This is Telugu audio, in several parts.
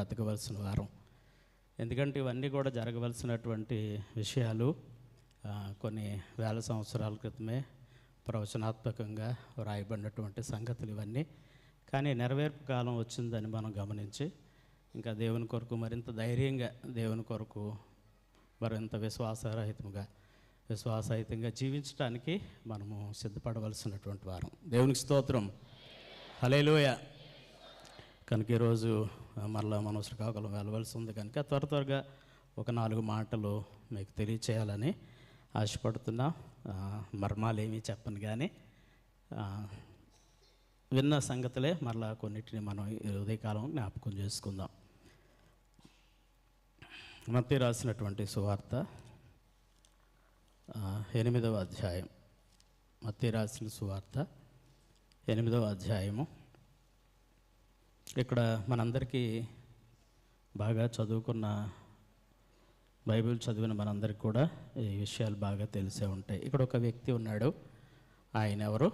బ్రతకవలసిన వారం. ఎందుకంటే ఇవన్నీ కూడా జరగవలసినటువంటి విషయాలు కొన్ని వేల సంవత్సరాల క్రితమే ప్రవచనాత్మకంగా వ్రాయబడినటువంటి సంగతులు ఇవన్నీ. కానీ నెరవేర్పు కాలం వచ్చిందని మనం గమనించి ఇంకా దేవుని కొరకు మరింత ధైర్యంగా, దేవుని కొరకు మరింత విశ్వాసరహితంగా జీవించడానికి మనము సిద్ధపడవలసినటువంటి వారం. దేవునికి స్తోత్రం, హల్లెలూయా. కనుక ఈరోజు మరలా మనం శ్రీకాకుళం వెళ్ళవలసి ఉంది కనుక త్వరగా ఒక 4 మాటలు మీకు తెలియచేయాలని ఆశపడుతున్నా. మర్మాలు ఏమీ చెప్పను, కానీ విన్న సంగతులే మరలా కొన్నిటిని మనం ఈ ఉదయకాలం జ్ఞాపకం చేసుకుందాం. మత్తయి రాసినటువంటి సువార్త 8వ అధ్యాయం. మత్తయి రాసిన సువార్త 8వ అధ్యాయము. ఇక్కడ మనందరికీ బాగా చదువుకున్న, బైబిల్ చదివిన మనందరికీ కూడా ఈ విషయాలు బాగా తెలిసే ఉంటాయి. ఇక్కడ ఒక వ్యక్తి ఉన్నాడు. ఆయన ఎవరు?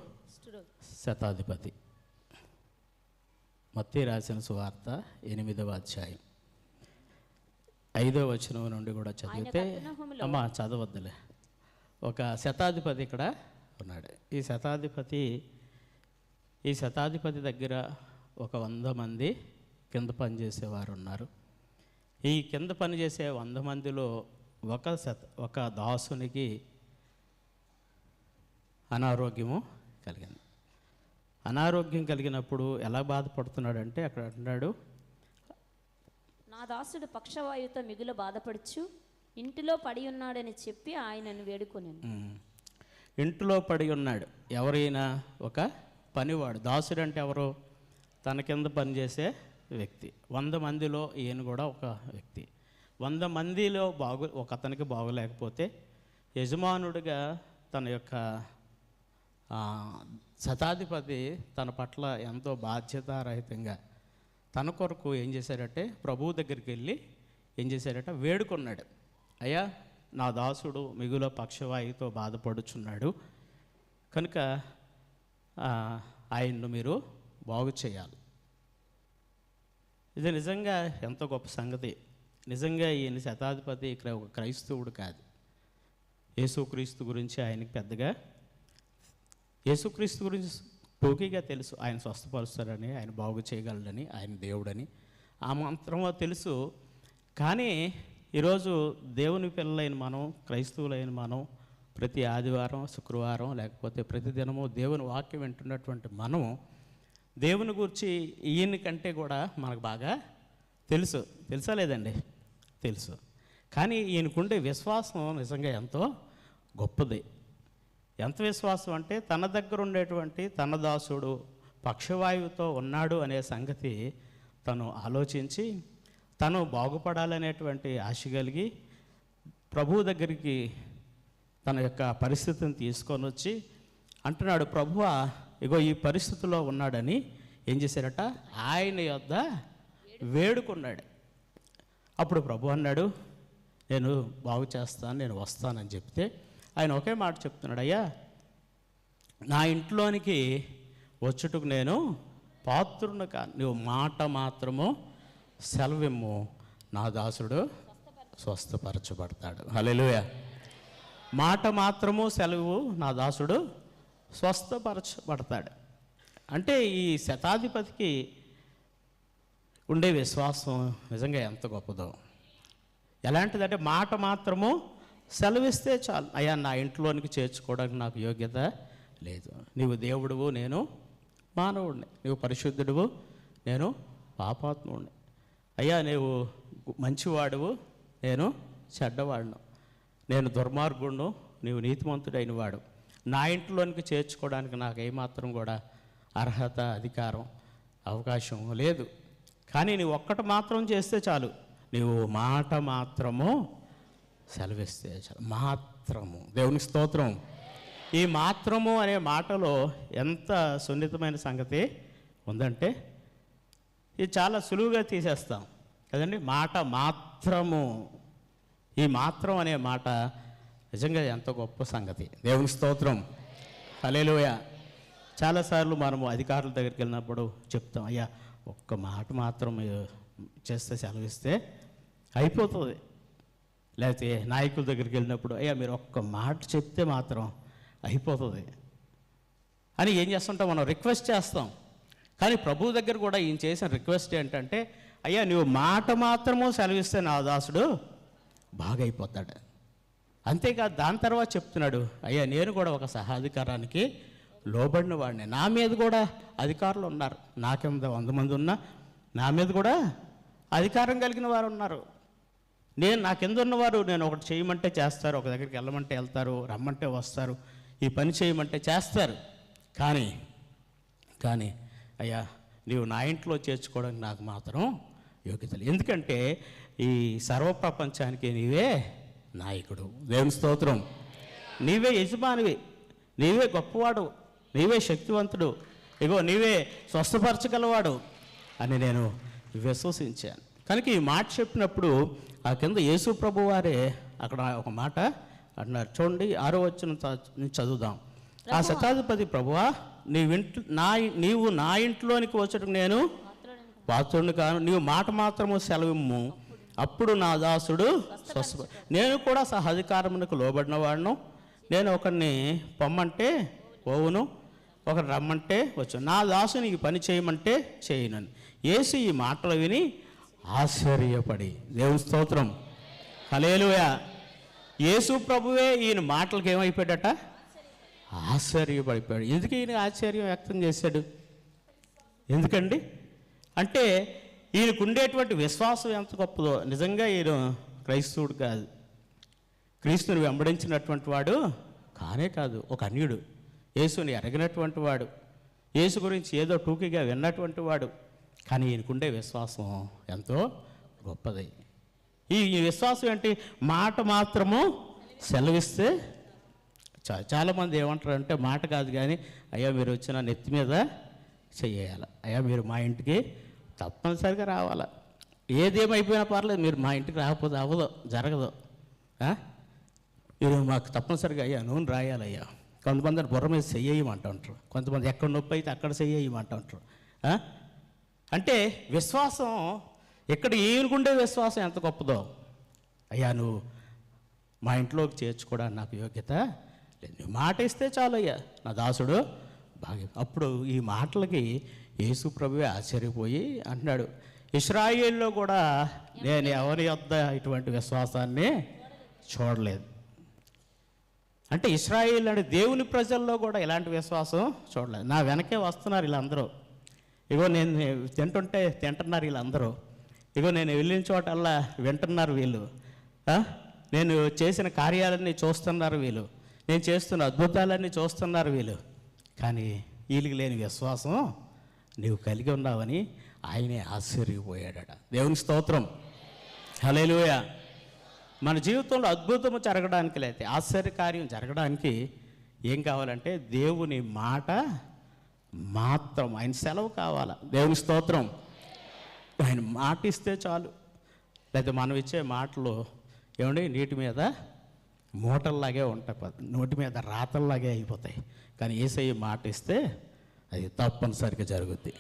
శతాధిపతి. మత్తయి రాసిన సువార్త 8వ అధ్యాయం 5వ వచనం నుండి కూడా చదివితే, అమ్మా చదవద్దులే. ఒక శతాధిపతి ఇక్కడ ఉన్నాడు. ఈ శతాధిపతి దగ్గర ఒక 100 మంది కింద పనిచేసేవారు ఉన్నారు. ఈ కింద పనిచేసే 100 మందిలో ఒక దాసునికి అనారోగ్యము కలిగింది. అనారోగ్యం కలిగినప్పుడు ఎలా బాధపడుతున్నాడంటే అక్కడ అంటున్నాడు, నా దాసుడు పక్షవాయువుతో మిగులు బాధపడుచు ఇంటిలో పడి ఉన్నాడని చెప్పి ఆయనను వేడుకొనెను. ఇంటిలో పడి ఉన్నాడు. ఎవరైనా ఒక పనివాడు. దాసుడు అంటే ఎవరు? తన కింద పనిచేసే వ్యక్తి. 100 మందిలో ఈయన కూడా ఒక వ్యక్తి. 100 మందిలో ఒక అతనికి బాగోలేకపోతే యజమానుడిగా తన యొక్క శతాధిపతి తన పట్ల ఎంతో బాధ్యతారహితంగా తన కొరకు ఏం చేశాడంటే ప్రభువు దగ్గరికి వెళ్ళి ఏం చేశాడట, వేడుకున్నాడు. అయ్యా, నా దాసుడు మిగుల పక్షవాయువుతో బాధపడుచున్నాడు కనుక ఆయన్ను మీరు బాగు చేయాలి. ఇది నిజంగా ఎంతో గొప్ప సంగతి. నిజంగా ఈయన శతాధిపతి ఇక్కడ ఒక క్రైస్తవుడు కాదు. యేసుక్రీస్తు గురించి ఆయనకి పెద్దగా, యేసుక్రీస్తు గురించి టోకీగా తెలుసు. ఆయన స్వస్థపరుస్తారని, ఆయన బాగు చేయగలడని, ఆయన దేవుడని ఆ మాత్రమో తెలుసు. కానీ ఈరోజు దేవుని పిల్లలైన మనం, క్రైస్తవులైన మనం ప్రతి ఆదివారం, శుక్రవారం లేకపోతే ప్రతిదినము దేవుని వాక్యం వింటున్నటువంటి మనం దేవుని గురించి ఈయన కంటే కూడా మనకు బాగా తెలుసా లేదండి? తెలుసు. కానీ ఈయనకుండే విశ్వాసం నిజంగా ఎంతో గొప్పది. ఎంత విశ్వాసం అంటే తన దగ్గర ఉండేటువంటి తన దాసుడు పక్షవాయువుతో ఉన్నాడు అనే సంగతి తను ఆలోచించి తను బాగుపడాలనేటువంటి ఆశ కలిగి ప్రభువు దగ్గరికి తన యొక్క పరిస్థితిని తీసుకొని వచ్చి అంటున్నాడు, ప్రభువా ఇగో ఈ పరిస్థితిలో ఉన్నాడని ఏం చేశారట, ఆయన యొద్ద వేడుకున్నాడు. అప్పుడు ప్రభు అన్నాడు, నేను బాగు చేస్తాను, నేను వస్తానని చెప్తే ఆయన ఒకే మాట చెప్తున్నాడు, అయ్యా నా ఇంట్లోనికి వచ్చుటకు నేను పాత్రుని కాను, నువ్వు మాట మాత్రము సెలవిమ్ము, నా దాసుడు స్వస్థపరచబడతాడు. హల్లెలూయా. మాట మాత్రము సెలవు, నా దాసుడు స్వస్థపరచబడతాడు. అంటే ఈ శతాధిపతికి ఉండే విశ్వాసం నిజంగా ఎంత గొప్పదో. ఎలాంటిదంటే మాట మాత్రము సెలవిస్తే చాలు, అయ్యా నా ఇంట్లోనికి చేర్చుకోవడానికి నాకు యోగ్యత లేదు, నీవు దేవుడువు, నేను మానవుడిని, నీవు పరిశుద్ధుడువు, నేను పాపాత్ముడిని, అయ్యా నీవు మంచివాడువు, నేను చెడ్డవాడును, నేను దుర్మార్గుడును, నీవు నీతిమంతుడైన వాడు, నా ఇంట్లోనికి చేర్చుకోవడానికి నాకు ఏమాత్రం కూడా అర్హత, అధికారం, అవకాశం లేదు. కానీ నీవు ఒక్కటి మాత్రం చేస్తే చాలు, నీవు మాట మాత్రము సెలవిస్తే చాలు. మాత్రము. దేవునికి స్తోత్రం. ఈ మాత్రము అనే మాటలో ఎంత సున్నితమైన సంగతి ఉందంటే ఇది చాలా సులువుగా తీసేస్తాం కదండి. మాట మాత్రము, ఈ మాత్రం అనే మాట నిజంగా ఎంత గొప్ప సంగతి. దేవునికి స్తోత్రం. హల్లెలూయా. చాలాసార్లు మనము అధికారుల దగ్గరికి వెళ్ళినప్పుడు చెప్తాం, అయ్యా ఒక్క మాట మాత్రం చేస్తే సెలవిస్తే అయిపోతుంది. లేకపోతే నాయకుల దగ్గరికి వెళ్ళినప్పుడు అయ్యా మీరు ఒక్క మాట చెప్తే మాత్రం అయిపోతుంది అని ఏం చేస్తుంటాం, మనం రిక్వెస్ట్ చేస్తాం. కానీ ప్రభువు దగ్గర కూడా ఈయన చేసిన రిక్వెస్ట్ ఏంటంటే, అయ్యా నువ్వు మాట మాత్రము సెలవిస్తే నా దాసుడు బాగా అయిపోతాడు. అంతేకాదు దాని తర్వాత చెప్తున్నాడు, అయ్యా నేను కూడా ఒక సహాధికారానికి లోబడిన వాడిని, నా మీద కూడా అధికారులు ఉన్నారు, నా కింద 100 మంది ఉన్నా నా మీద కూడా అధికారం కలిగిన వారు ఉన్నారు. నా కింద ఉన్నవారు నేను ఒకటి చేయమంటే చేస్తారు, ఒక దగ్గరికి వెళ్ళమంటే వెళ్తారు, రమ్మంటే వస్తారు, ఈ పని చేయమంటే చేస్తారు. కానీ అయ్యా నీవు నా ఇంట్లో చేర్చుకోవడానికి నాకు మాత్రం యోగ్యత లేదు. ఎందుకంటే ఈ సర్వప్రపంచానికి నీవే నాయకుడు. దేవుని స్తోత్రం. నీవే యజమానివి, నీవే గొప్పవాడు, నీవే శక్తివంతుడు, ఇగో నీవే స్వస్థపరచగలవాడు అని నేను విశ్వసించాను. కనుక ఈ మాట చెప్పినప్పుడు ఆ కింద యేసు ప్రభు వారే అక్కడ ఒక మాట అంటున్నారు. చూడండి 6వ వచనం నుంచి చదువుదాం. ఆ శతాధిపతి ప్రభువా నీవు నా ఇంట్లోనికి వచ్చటం నేను పాత్రుడిని కాను, నీవు మాట మాత్రము సెలవిమ్ము, అప్పుడు నా దాసుడు స్వస్థ. నేను కూడా సహాధికారమునకు లోబడిన వాడును, నేను ఒకరిని పొమ్మంటే పోవును, ఒకరు రమ్మంటే వచ్చు, నా దాసుని ఈ పని చేయమంటే చేయనని. యేసు ఈ మాటలు విని ఆశ్చర్యపడి, దేవుని స్తోత్రం, హల్లెలూయా. యేసు ప్రభువే ఈయన మాటలకు ఏమైపోయాడట, ఆశ్చర్యపడిపోయాడు. ఎందుకు ఈయన ఆశ్చర్యం వ్యక్తం చేశాడు? ఎందుకండి అంటే ఈయనకు ఉండేటువంటి విశ్వాసం ఎంత గొప్పదో. నిజంగా ఈయన క్రైస్తవుడు కాదు, క్రీస్తుని వెంబడించినటువంటి వాడు కానే కాదు, ఒక అన్యుడు, యేసుని ఎరగినటువంటి వాడు, యేసు గురించి ఏదో టూకీగా విన్నటువంటి వాడు. కానీ ఈయనకుండే విశ్వాసం ఎంతో గొప్పది. ఈ విశ్వాసం ఏంటి? మాట మాత్రము సెలవిస్తే చాలామంది ఏమంటారంటే, మాట కాదు కానీ అయ్యా మీరు వచ్చిన నెత్తి మీద చెయ్యాలి, అయ్యా మీరు మా ఇంటికి తప్పనిసరిగా రావాలా, ఏదేమైపోయినా పర్లేదు మీరు మా ఇంటికి రాకపోతే అవ్వదు, జరగదు, మీరు మాకు తప్పనిసరిగా అయ్యా నూనె రాయాలయ్యా. కొంతమంది బుర్ర మీద చెయ్యమంటూ ఉంటారు, కొంతమంది ఎక్కడ నొప్పి అయితే అక్కడ చెయ్యమంటూ ఉంటారు. అంటే విశ్వాసం ఎక్కడ ఈయనకుండే విశ్వాసం ఎంత గొప్పదో. అయ్యా నువ్వు మా ఇంట్లోకి చేర్చుకోవడానికి నాకు యోగ్యత లేదు, నువ్వు మాట ఇస్తే చాలు అయ్యా నా దాసుడు బాగా. అప్పుడు ఈ మాటలకి యేసు ప్రభువే ఆశ్చర్యపోయి అంటున్నాడు, ఇశ్రాయేల్లో కూడా నేను ఎవరి యొద్ద ఇటువంటి విశ్వాసాన్ని చూడలేదు. అంటే ఇశ్రాయేల్ అంటే దేవుని ప్రజల్లో కూడా ఇలాంటి విశ్వాసం చూడలేదు. నా వెనకే వస్తున్నారు వీళ్ళందరూ, ఇగో నేను తింటున్నారు వీళ్ళందరూ, ఇగో నేను వెళ్ళిన చోటల్లా వింటున్నారు వీళ్ళు, నేను చేసిన కార్యాలన్నీ చూస్తున్నారు వీళ్ళు, నేను చేస్తున్న అద్భుతాలన్నీ చూస్తున్నారు వీళ్ళు. కానీ వీళ్ళకి లేని విశ్వాసం నీవు కలిగి ఉన్నావని ఆయనే ఆశ్చర్యపోయాడట. దేవుని స్తోత్రం, హల్లెలూయా. మన జీవితంలో అద్భుతము జరగడానికి లేకపోతే ఆశ్చర్యకార్యం జరగడానికి ఏం కావాలంటే దేవుని మాట మాత్రం, ఆయన సెలవు కావాలా. దేవుని స్తోత్రం. ఆయన మాట ఇస్తే చాలు. లేకపోతే మనం ఇచ్చే మాటలు ఏమండి నీటి మీద మూటల్లాగే ఉంటాయి, నోటి మీద రాతల్లాగే అయిపోతాయి. కానీ యేసయ్య మాట ఇస్తే అది తప్పనిసరిగా జరుగుద్ది.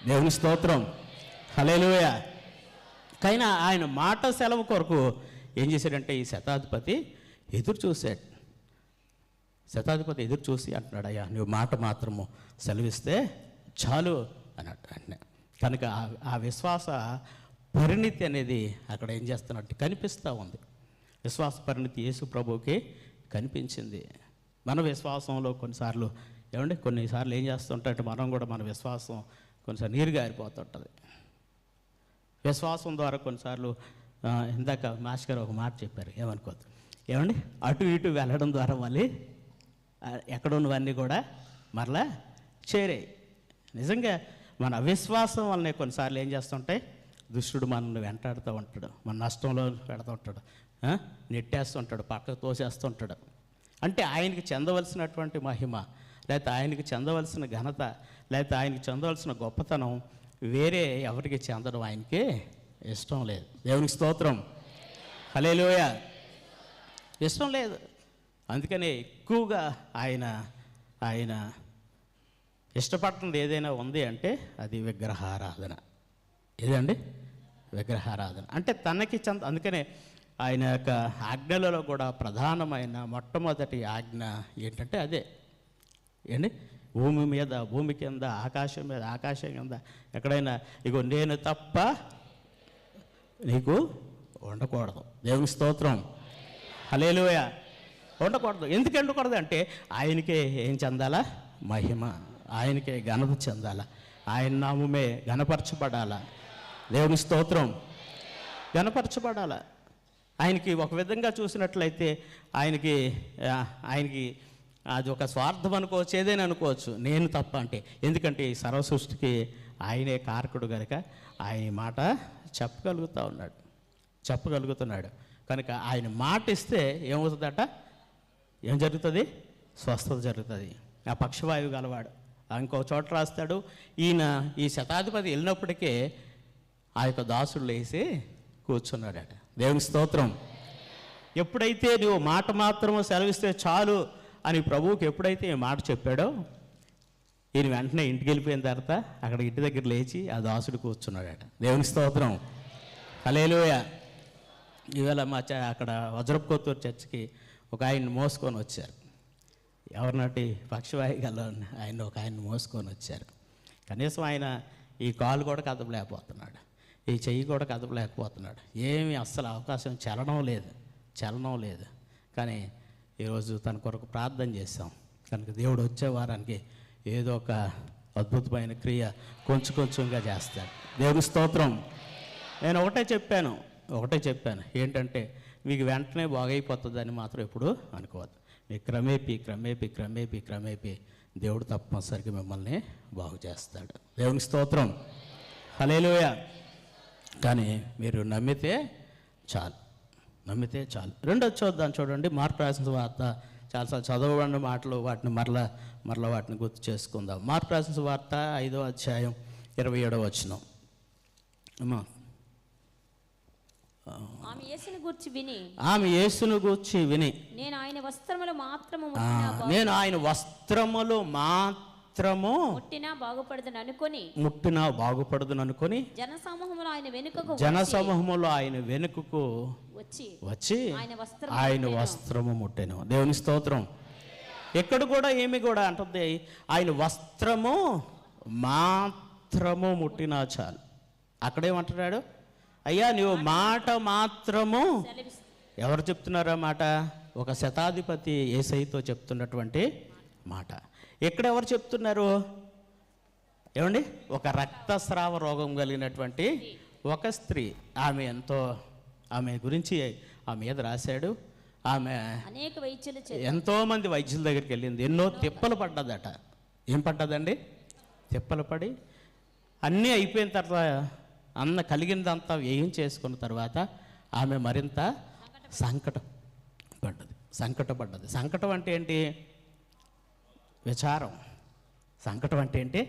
దేవుని స్తోత్రం, హల్లెలూయా. కైనా ఆయన మాట సెలవు కొరకు ఏం చేశాడంటే ఈ శతాధిపతి ఎదురు చూశాడు. శతాధిపతి ఎదురు చూసి అంటున్నాడు, అయ్యా నువ్వు మాట మాత్రము సెలవిస్తే చాలు అన్నట్టు. అంటే కనుక ఆ విశ్వాస పరిణితి అనేది అక్కడ ఏం చేస్తున్నట్టు కనిపిస్తూ ఉంది. విశ్వాస పరిణితి యేసు ప్రభువుకి కనిపించింది. మన విశ్వాసంలో కొన్నిసార్లు కొన్నిసార్లు ఏం చేస్తుంటే మనం కూడా మన విశ్వాసం కొన్నిసార్లు నీరు గారిపోతుంటుంది. విశ్వాసం ద్వారా కొన్నిసార్లు ఇందాక మాస్టర్ గారు ఒక మాట చెప్పారు, ఏమనుకోద్దు, అటు ఇటు వెళ్ళడం ద్వారా మళ్ళీ ఎక్కడున్నవన్నీ కూడా మరలా చేరాయి. నిజంగా మన అవిశ్వాసం వల్లనే కొన్నిసార్లు ఏం చేస్తుంటాయి, దుష్టుడు మనల్ని వెంటాడుతూ ఉంటాడు, మన నష్టంలో పెడుతూ ఉంటాడు, నెట్టేస్తుంటాడు, పక్కకు తోసేస్తుంటాడు. అంటే ఆయనకి చెందవలసినటువంటి మహిమ, లేకపోతే ఆయనకి చెందవలసిన ఘనత, లేకపోతే ఆయనకి చెందవలసిన గొప్పతనం వేరే ఎవరికి చెందడం ఆయనకి ఇష్టం లేదు. దేవునికి స్తోత్రం, హల్లెలూయా. ఇష్టం లేదు. అందుకనే ఎక్కువగా ఆయన ఇష్టపడుతుంది ఏదైనా ఉంది అంటే అది విగ్రహారాధన. ఏదండి? విగ్రహారాధన. అంటే తనకి అందుకనే ఆయన యొక్క ఆజ్ఞలలో కూడా ప్రధానమైన మొట్టమొదటి ఆజ్ఞ ఏంటంటే అదే ఏంటి, భూమి మీద భూమి కింద, ఆకాశం మీద ఆకాశం కింద ఎక్కడైనా ఇగో నేను తప్ప నీకు ఉండకూడదు. దేవుని స్తోత్రం, హల్లెలూయా. ఉండకూడదు. ఎందుకు ఉండకూడదు అంటే ఆయనకే ఏం చెందాలా? మహిమ. ఆయనకే ఘనత చెందాలా, ఆయన నామమే ఘనపరచబడాలా. దేవుని స్తోత్రం, ఘనపరచబడాలా. ఆయనకి ఒక విధంగా చూసినట్లయితే ఆయనకి అది ఒక స్వార్థం అనుకోవచ్చు, ఏదైనా అనుకోవచ్చు. నేను తప్ప అంటే ఎందుకంటే ఈ సర్వ సృష్టికి ఆయనే కారకుడు కనుక ఆయన మాట చెప్పగలుగుతున్నాడు కనుక ఆయన మాట ఇస్తే ఏమవుతుందట? ఏం జరుగుతుంది? స్వస్థత జరుగుతుంది. ఆ పక్షవాయువు గలవాడు ఇంకో చోట రాస్తాడు, ఈయన ఈ శతాధిపతి వెళ్ళినప్పటికీ ఆ యొక్క దాసుడు లేసి కూర్చున్నాడట. దేవుని స్తోత్రం. ఎప్పుడైతే నువ్వు మాట మాత్రము సెలవిస్తే చాలు అని ప్రభువుకి ఎప్పుడైతే ఈ మాట చెప్పాడో, ఈయన వెంటనే ఇంటికి వెళ్ళిపోయిన తర్వాత అక్కడ ఇంటి దగ్గర లేచి ఆ దాసుడు కూర్చున్నాడట. దేవుని స్తోత్రం, హల్లెలూయా. ఇవాళ అక్కడ వజ్రపుకొత్తూరు చర్చికి ఒక ఆయన్ని మోసుకొని వచ్చారు. ఎవరినాటి పక్షవాయు గల ఆయన ఒక ఆయన్ని మోసుకొని వచ్చారు. కనీసం ఆయన ఈ కాలు కూడా కదపలేకపోతున్నాడు, ఈ చెయ్యి కూడా కదపలేకపోతున్నాడు. ఏమీ అస్సలు అవకాశం చలనం లేదు. కానీ ఈరోజు తన కొరకు ప్రార్థన చేశాం కనుక దేవుడు వచ్చే వారానికి ఏదో ఒక అద్భుతమైన క్రియ కొంచెంగా చేస్తాడు. దేవుని స్తోత్రం. నేను ఒకటే చెప్పాను ఏంటంటే మీకు వెంటనే బాగైపోతుందని మాత్రం ఎప్పుడు అనుకోవద్దు. మీకు క్రమేపీ దేవుడు తప్పనిసరిగా మిమ్మల్ని బాగు చేస్తాడు. దేవుని స్తోత్రం, హల్లెలూయా. కానీ మీరు నమ్మితే చాలు. రెండోది చూడండి, మార్కు రాసిన వార్త. చాలాసార్లు చదవబడిన మాటలు, వాటిని మరలా వాటిని గుర్తు చేసుకుందాం. మార్కు రాసిన వార్త 5వ అధ్యాయం 27వ వచనం. అమ్మా, ఆమె యేసును గూర్చి విని నేను ఆయన వస్త్రములు మాత్రము ముట్టినా బాగుపడదును అనుకొని జనసమూహములో ఆయన వెనుకకు వచ్చి ఆయన వస్త్రము ముట్టెను. దేవుని స్తోత్రం. ఎక్కడ కూడా ఏమి కూడా అంటుంది, ఆయన వస్త్రము మాత్రము ముట్టినా చాలు. అక్కడేమంటున్నాడు? అయ్యా నువ్వు మాట మాత్రము. ఎవరు చెప్తున్నారా మాట? ఒక శతాధిపతి యేసయ్యతో చెప్తున్నటువంటి మాట. ఎక్కడ ఎవరు చెప్తున్నారు? ఏమండి, ఒక రక్తస్రావ రోగం కలిగినటువంటి ఒక స్త్రీ. ఆమె గురించి ఆ మీద రాశాడు. ఆమె ఎంతోమంది వైద్యుల దగ్గరికి వెళ్ళింది, ఎన్నో తిప్పలు పడ్డదట. ఏం పడ్డదండి? తిప్పలు పడి అన్నీ అయిపోయిన తర్వాత కలిగిందంతా వ్యయం చేసుకున్న తర్వాత ఆమె మరింత సంకటపడ్డది. సంకటం అంటే ఏంటి? విచారం. సంకటం అంటే ఏంటి?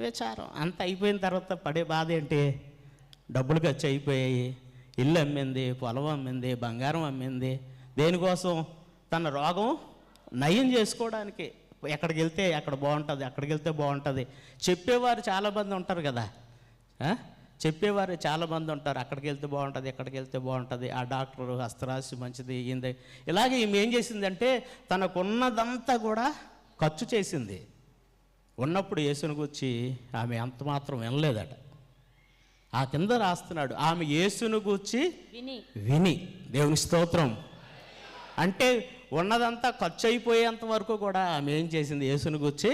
విచారం. అంత అయిపోయిన తర్వాత పడే బాధ ఏంటి? డబ్బులు ఖర్చు అయిపోయాయి, ఇల్లు అమ్మింది, పొలం అమ్మింది, బంగారం అమ్మింది. దేనికోసం? తన రోగం నయం చేసుకోవడానికి. ఎక్కడికి వెళ్తే అక్కడ బాగుంటుంది, చెప్పేవారు చాలామంది ఉంటారు కదా. అక్కడికి వెళ్తే బాగుంటుంది, ఆ డాక్టరు హస్తరాశి మంచిది అయ్యింది. ఇలాగే ఈమె ఏం చేసిందంటే తనకున్నదంతా కూడా ఖర్చు చేసింది. ఉన్నప్పుడు యేసుని గురించి ఆమె అంత మాత్రం వినలేదట. ఆ కింద రాస్తున్నాడు, ఆమె యేసుని గూర్చి విని. దేవుని స్తోత్రం. అంటే ఉన్నదంతా ఖర్చు అయిపోయేంత వరకు కూడా ఆమె ఏం చేసింది? యేసుని గూర్చి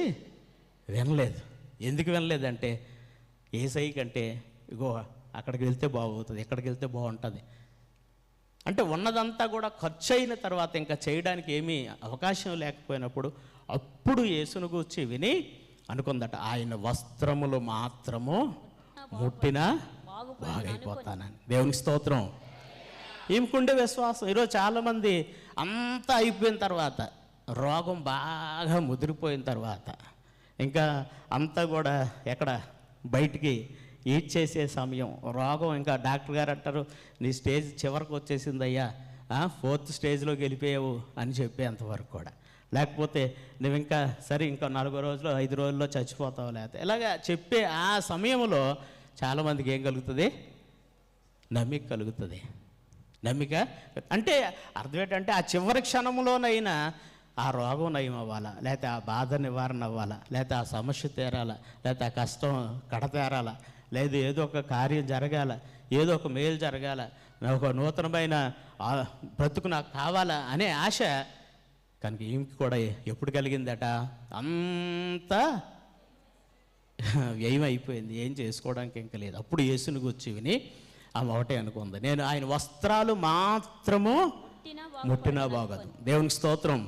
వినలేదు. ఎందుకు వినలేదంటే యేసయ్య కంటే ఇగో అక్కడికి వెళ్తే బాగుంటుంది, ఎక్కడికి వెళ్తే బాగుంటుంది అంటే ఉన్నదంతా కూడా ఖర్చు అయిన తర్వాత ఇంకా చేయడానికి ఏమీ అవకాశం లేకపోయినప్పుడు అప్పుడు యేసుని గూర్చి విని అనుకుందట, ఆయన వస్త్రములు మాత్రము ముట్టినా బాగైపోతానని. దేవుని స్తోత్రం. ఈమెకుండే విశ్వాసం. ఈరోజు చాలామంది అంతా అయిపోయిన తర్వాత, రోగం బాగా ముదిరిపోయిన తర్వాత, ఇంకా అంతా కూడా ఎక్కడ బయటికి ఈడ్చేసే సమయం, రోగం ఇంకా డాక్టర్ గారు అంటారు నీ స్టేజ్ చివరికి వచ్చేసిందయ్యా, 4th స్టేజ్లోకి వెళ్ళిపోయావు అని చెప్పేంతవరకు కూడా. లేకపోతే నువ్వు ఇంకా సరే ఇంకో 4 రోజులు 5 రోజుల్లో చచ్చిపోతావు, లేకపోతే ఇలాగా చెప్పే ఆ సమయంలో చాలామందికి ఏం కలుగుతుంది? నమ్మిక కలుగుతుంది. నమ్మిక అంటే అర్థం ఏంటంటే ఆ చివరి క్షణంలోనైనా ఆ రోగం నయం అవ్వాలా, లేకపోతే ఆ బాధ నివారణ అవ్వాలా, లేకపోతే ఆ సమస్య తీరాలా, లేకపోతే ఆ కష్టం కడతేరాలా, లేదు ఏదో ఒక కార్యం జరగాల, ఏదో ఒక మేలు జరగాల, ఒక నూతనమైన బ్రతుకు నాకు కావాలా అనే ఆశ కనుక ఈమెకి కూడా ఎప్పుడు కలిగిందట? అంతా వ్యయం అయిపోయింది, ఏం చేసుకోవడానికి ఇంకా లేదు. అప్పుడు యేసుని గురించి విని ఆమె ఒకటే అనుకుంది, నేను ఆయన వస్త్రాలు మాత్రము ముట్టినా బాగోదు. దేవునికి స్తోత్రం,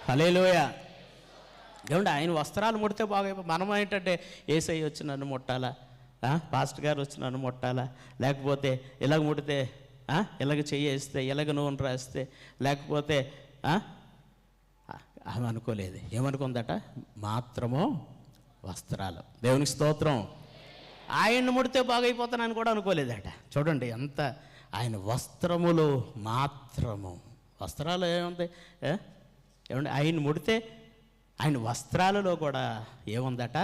హల్లెలూయా. ఏమంటే ఆయన వస్త్రాలు ముడితే బాగా. మనం ఏంటంటే యేసయ్య వచ్చి నన్ను ముట్టాలా, పాస్టర్ గారు వచ్చి నన్ను ముట్టాలా, లేకపోతే ఇలాగ ముడితే ఇలాగ చెయ్యేస్తే, ఇలాగ నూనె రాస్తే, లేకపోతే ఆమె అనుకోలేదు. ఏమనుకుందట? మాత్రము వస్త్రాలు. దేవునికి స్తోత్రం. ఆయన్ని ముడితే బాగైపోతానని కూడా అనుకోలేదట. చూడండి ఎంత ఆయన వస్త్రములు మాత్రము. వస్త్రాలు ఏముంది? ఏమంటే ఆయన ముడితే ఆయన వస్త్రాలలో కూడా ఏముందట?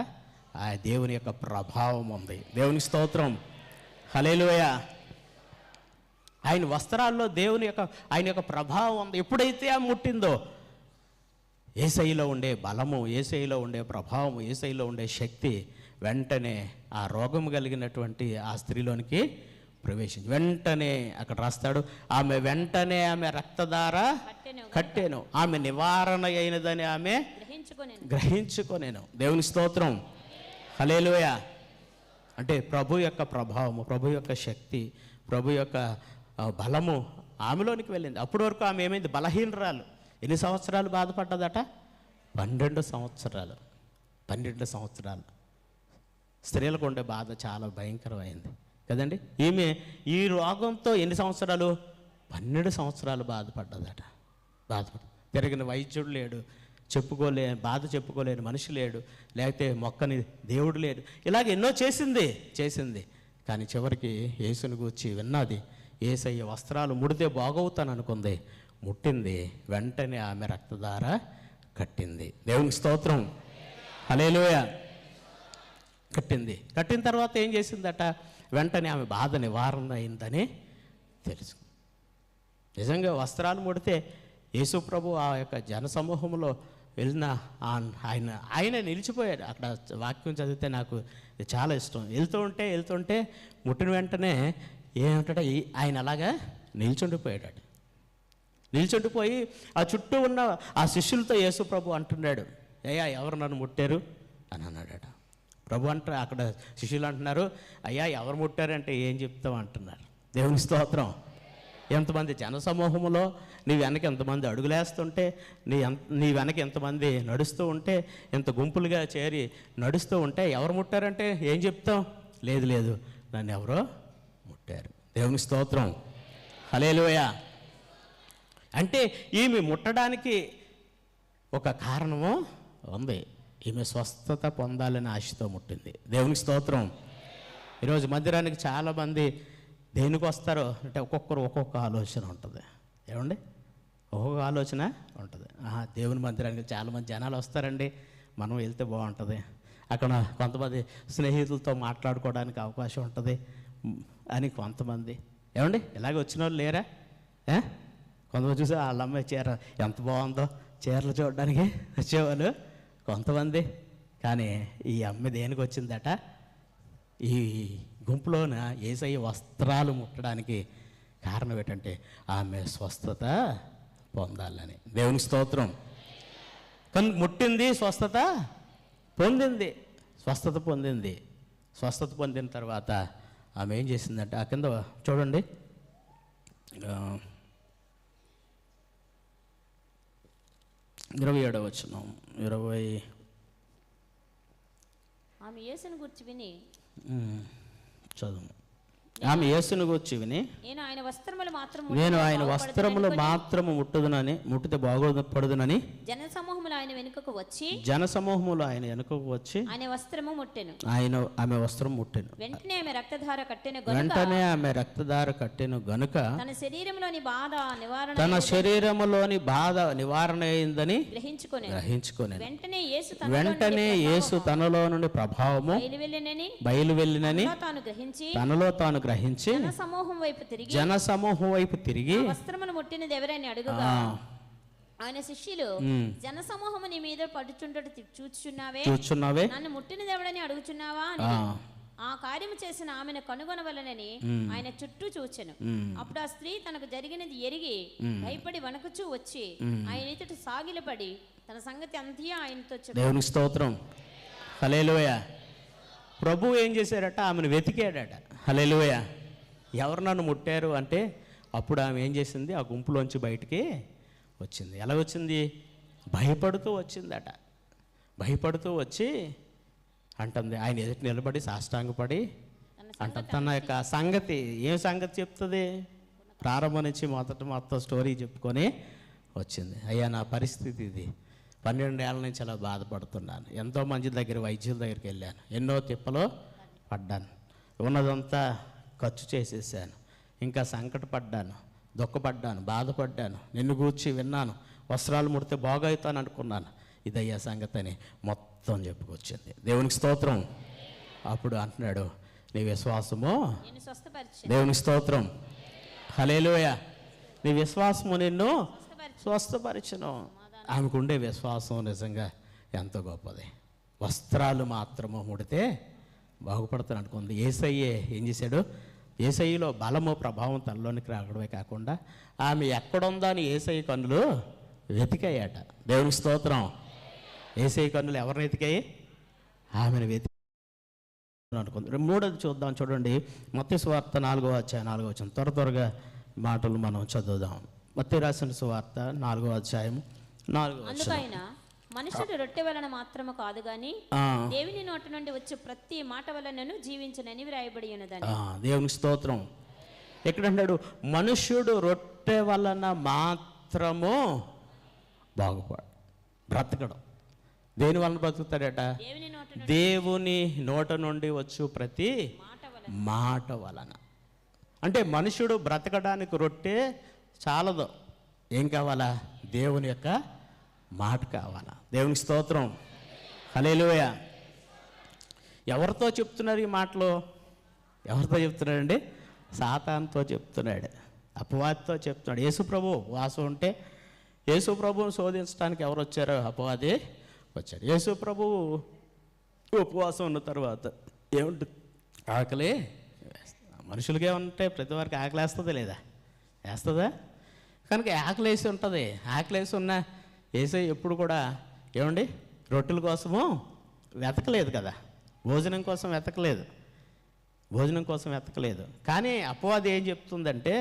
ఆ దేవుని యొక్క ప్రభావం ఉంది. దేవునికి స్తోత్రం, హల్లెలూయా. ఆయన వస్త్రాల్లో ఆయన యొక్క ప్రభావం ఉంది. ఎప్పుడైతే ఆ ముట్టిందో యేసయ్యలో ఉండే బలము, యేసయ్యలో ఉండే ప్రభావం, యేసయ్యలో ఉండే శక్తి వెంటనే ఆ రోగం కలిగినటువంటి ఆ స్త్రీలోనికి ప్రవేశించి వెంటనే అక్కడ రాస్తాడు, వెంటనే ఆమె రక్తధార కట్టెను, ఆమె నివారణ అయినదని ఆమె గ్రహించుకొనేను. దేవుని స్తోత్రం, హల్లెలూయా. అంటే ప్రభు యొక్క ప్రభావము, ప్రభు యొక్క శక్తి, ప్రభు యొక్క బలము ఆమెలోనికి వెళ్ళింది. అప్పటి వరకు ఆమె ఏమైంది? బలహీనరాలు. ఎన్ని సంవత్సరాలు బాధపడ్డదట? 12 సంవత్సరాలు. 12 సంవత్సరాలు. స్త్రీలకు ఉండే బాధ చాలా భయంకరమైంది కదండి. ఈమె ఈ రోగంతో ఎన్ని సంవత్సరాలు? 12 సంవత్సరాలు బాధపడ్డదట. తిరిగిన వైద్యుడు లేడు, బాధ చెప్పుకోలేని మనిషి లేడు, లేకపోతే మొక్కని దేవుడు లేడు. ఇలాగ ఎన్నో చేసింది. కానీ చివరికి యేసుని గూర్చి విన్నది. యేసయ్య వస్త్రాలు ముడితే బాగవుతాను అనుకుంది, ముట్టింది, వెంటనే ఆమె రక్తధార కట్టింది. దేవునికి స్తోత్రం, హల్లెలూయా. కట్టిన తర్వాత ఏం చేసిందట? వెంటనే ఆమె బాధ నివారణ అయిందని తెలుసు. నిజంగా వస్త్రాలు ముడితే యేసు ప్రభు ఆ యొక్క జనసమూహంలో వెళ్ళిన ఆయన నిలిచిపోయాడు. అక్కడ వాక్యం చదివితే నాకు చాలా ఇష్టం. వెళ్తుంటే ముట్టిన వెంటనే ఏమంటాడు? ఆయన అలాగా నిల్చుండిపోయి ఆ చుట్టూ ఉన్న ఆ శిష్యులతో యేసు ప్రభు అంటున్నాడు, అయ్యా ఎవరు నన్ను ముట్టారు అని అన్నాడట. ప్రభు అక్కడ శిష్యులు అంటున్నారు, అయ్యా ఎవరు ముట్టారంటే ఏం చెప్తావు అంటున్నారు. దేవుని స్తోత్రం. ఎంతమంది జనసమూహంలో నీ వెనక ఎంతమంది అడుగులేస్తుంటే, నీ వెనక ఎంతమంది నడుస్తూ ఉంటే, ఎంత గుంపులుగా చేరి నడుస్తూ ఉంటే ఎవరు ముట్టారంటే ఏం చెప్తాం? లేదు నన్ను ఎవరో ముట్టారు. దేవుని స్తోత్రం, హల్లెలూయా. అంటే ఈమె ముట్టడానికి ఒక కారణము ఉంది. ఈమె స్వస్థత పొందాలని ఆశతో ముట్టింది. దేవునికి స్తోత్రం. ఈరోజు మందిరానికి చాలామంది దేనికి వస్తారో అంటే ఒక్కొక్క ఆలోచన ఉంటుంది. ఏమండి? ఒక్కొక్క ఆలోచన ఉంటుంది. దేవుని మందిరానికి చాలామంది జనాలు వస్తారండి, మనం వెళ్తే బాగుంటుంది, అక్కడ కొంతమంది స్నేహితులతో మాట్లాడుకోవడానికి అవకాశం ఉంటుంది అని కొంతమంది. ఏమండి? ఇలాగే వచ్చిన వాళ్ళు లేరా? కొంతమంది చూసి వాళ్ళ అమ్మాయి చీర ఎంత బాగుందో చీరలు చూడడానికి వచ్చేవాళ్ళు కొంతమంది. కానీ ఈ అమ్మాయి దేనికి వచ్చిందట? ఈ గుంపులోన యేసయ్య వస్త్రాలు ముట్టడానికి కారణం ఏంటంటే ఆమె స్వస్థత పొందాలని. దేవునికి స్తోత్రం. కానీ ముట్టింది, స్వస్థత పొందింది. స్వస్థత పొందిన తర్వాత ఆమె ఏం చేసిందంటే ఆ కింద చూడండి, 27వ వచనం. ఆమె యేసును గురించి విని చదువు. ఆమె యేసును గూర్చి విని నేను ఆయన వస్త్రములు మాత్రము ముట్టితే బాగుపడుదునని జనసమూహములు ఆయన వెనుకకు వచ్చి ఆయన వస్త్రము ముట్టెను. ఆమె వస్త్రం ముట్టెను. వెంటనే ఆమె రక్తధార కట్టెను గనుక తన శరీరములోని బాధ నివారణ అయిందని గ్రహించుకొని వెంటనే యేసు తనలో నుండి ప్రభావము బయలు వెళ్ళినని తనలో తాను గ్రహించి సమూహం వైపు తిరిగి జనసమూహం వైపు తిరిగి వస్త్రమును ముట్టినది ఎవరని అడుగుగా ఆయన శిష్యులు జనసమూహము నీ మీద పడుచుండట చూచుచున్నావే నన్ను ముట్టినది ఎవడని అడుగుచున్నావా అని ఆ కార్యము చేసిన ఆమెను కనుగొనవలనని ఆయన చుట్టూ చూచెను. అప్పుడు ఆ స్త్రీ తనకు జరిగినది ఎరిగి భయపడి వణకుచూ వచ్చి ఆయన ఎదుట సాగిలపడి తన సంగతి అంతా ఆయనతో చెప్పాడు. దేవునికి స్తోత్రం. హల్లెలూయా. ప్రభు ఏం చేశారట, ఆమెను వెతికాడట. హల్లెలూయా. ఎవరు నన్ను ముట్టారు అంటే అప్పుడు ఆమె ఏం చేసింది, ఆ గుంపులోంచి బయటికి వచ్చింది. ఎలా వచ్చింది? భయపడుతూ వచ్చిందట. భయపడుతూ వచ్చి అంటుంది, ఆయన ఎదుటి నిలబడి సాష్టాంగపడి అంటుంది తన యొక్క సంగతి. ఏం సంగతి చెప్తుంది? ప్రారంభం నుంచి మొత్తం స్టోరీ చెప్పుకొని వచ్చింది. అయ్యా నా పరిస్థితి ఇది, 12 ఏళ్ళ నుంచి అలా బాధపడుతున్నాను. ఎంతో మంది దగ్గర వైద్యుల దగ్గరికి వెళ్ళాను, ఎన్నో తిప్పలో పడ్డాను, ఉన్నదంతా ఖర్చు చేసేసాను, ఇంకా సంకటపడ్డాను, దుఃఖపడ్డాను, బాధపడ్డాను, నిన్ను గూర్చి విన్నాను, వస్త్రాలు ముడితే బాగవుతాను అనుకున్నాను, ఇదయ్యా సంగతి అని మొత్తం చెప్పుకొచ్చింది. దేవునికి స్తోత్రం. అప్పుడు అంటున్నాడు, నీ విశ్వాసము, దేవునికి స్తోత్రం, హల్లెలూయా, నీ విశ్వాసము నిన్ను స్వస్థపరిచును. ఆమెకుండే విశ్వాసం నిజంగా ఎంతో గొప్పది. వస్త్రాలు మాత్రము ముడితే బాగుపడతాను అనుకుంది. యేసయ్యే ఏం చేశాడు? యేసయ్యలో బలము ప్రభావం తనలోనికి రావడమే కాకుండా ఆమె ఎక్కడుందా అని యేసయ్య కన్నులు వెతికాయట. దేవునికి స్తోత్రం. యేసయ్య కన్నులు ఎవరిని వెతికాయి? ఆమెను వెతికి అనుకుంది. మూడోది చూద్దాం, చూడండి. మత్తయి సువార్త 4వ అధ్యాయం 4వ వచనం. త్వరగా మాటలు మనం చదువుదాం. మత్తయి రాసిన సువార్త 4వ అధ్యాయం 4వ వచనం. మనుషుడు రొట్టె వలన మాత్రము కాదు గాని దేవుని నోటి నుండి వచ్చే ప్రతి మాట వలనను జీవించునని వ్రాయబడి ఉన్నదని. దేవునికి స్తోత్రం. ఎక్కడంటాడు? మనుష్యుడు రొట్టె వలన మాత్రము బ్రతకడం. దేని వలన బ్రతుకుతాడట? దేవుని నోట నుండి వచ్చు ప్రతి మాట వలన. అంటే మనుషుడు బ్రతకడానికి రొట్టె చాలదు, ఏం కావాలా? దేవుని యొక్క మాట కావాలా. దేవునికి స్తోత్రం, హల్లెలూయా. ఎవరితో చెప్తున్నారు ఈ మాటలు? ఎవరితో చెప్తున్నాడండి? సాతానుతో చెప్తున్నాడు, అపవాదితో చెప్తున్నాడు. యేసుప్రభు వాసం ఉంటే యేసుప్రభుని శోధించడానికి ఎవరు వచ్చారో? అపవాది వచ్చాడు. యేసుప్రభు ఉపవాసం ఉన్న తర్వాత ఏముంటుంది? ఆకలి. మనుషులకే ఉంటే ప్రతి వారికి ఆకలి వేస్తుందా లేదా? వేస్తుందా? కనుక ఆకలి వేసి ఉంటుంది. ఆకలి వేసి ఉన్న యేసయ్య ఎప్పుడు కూడా ఏమండి రొట్టెల కోసము వెతకలేదు కదా, భోజనం కోసం వెతకలేదు. కానీ అపవాది ఏం చెప్తుందంటే,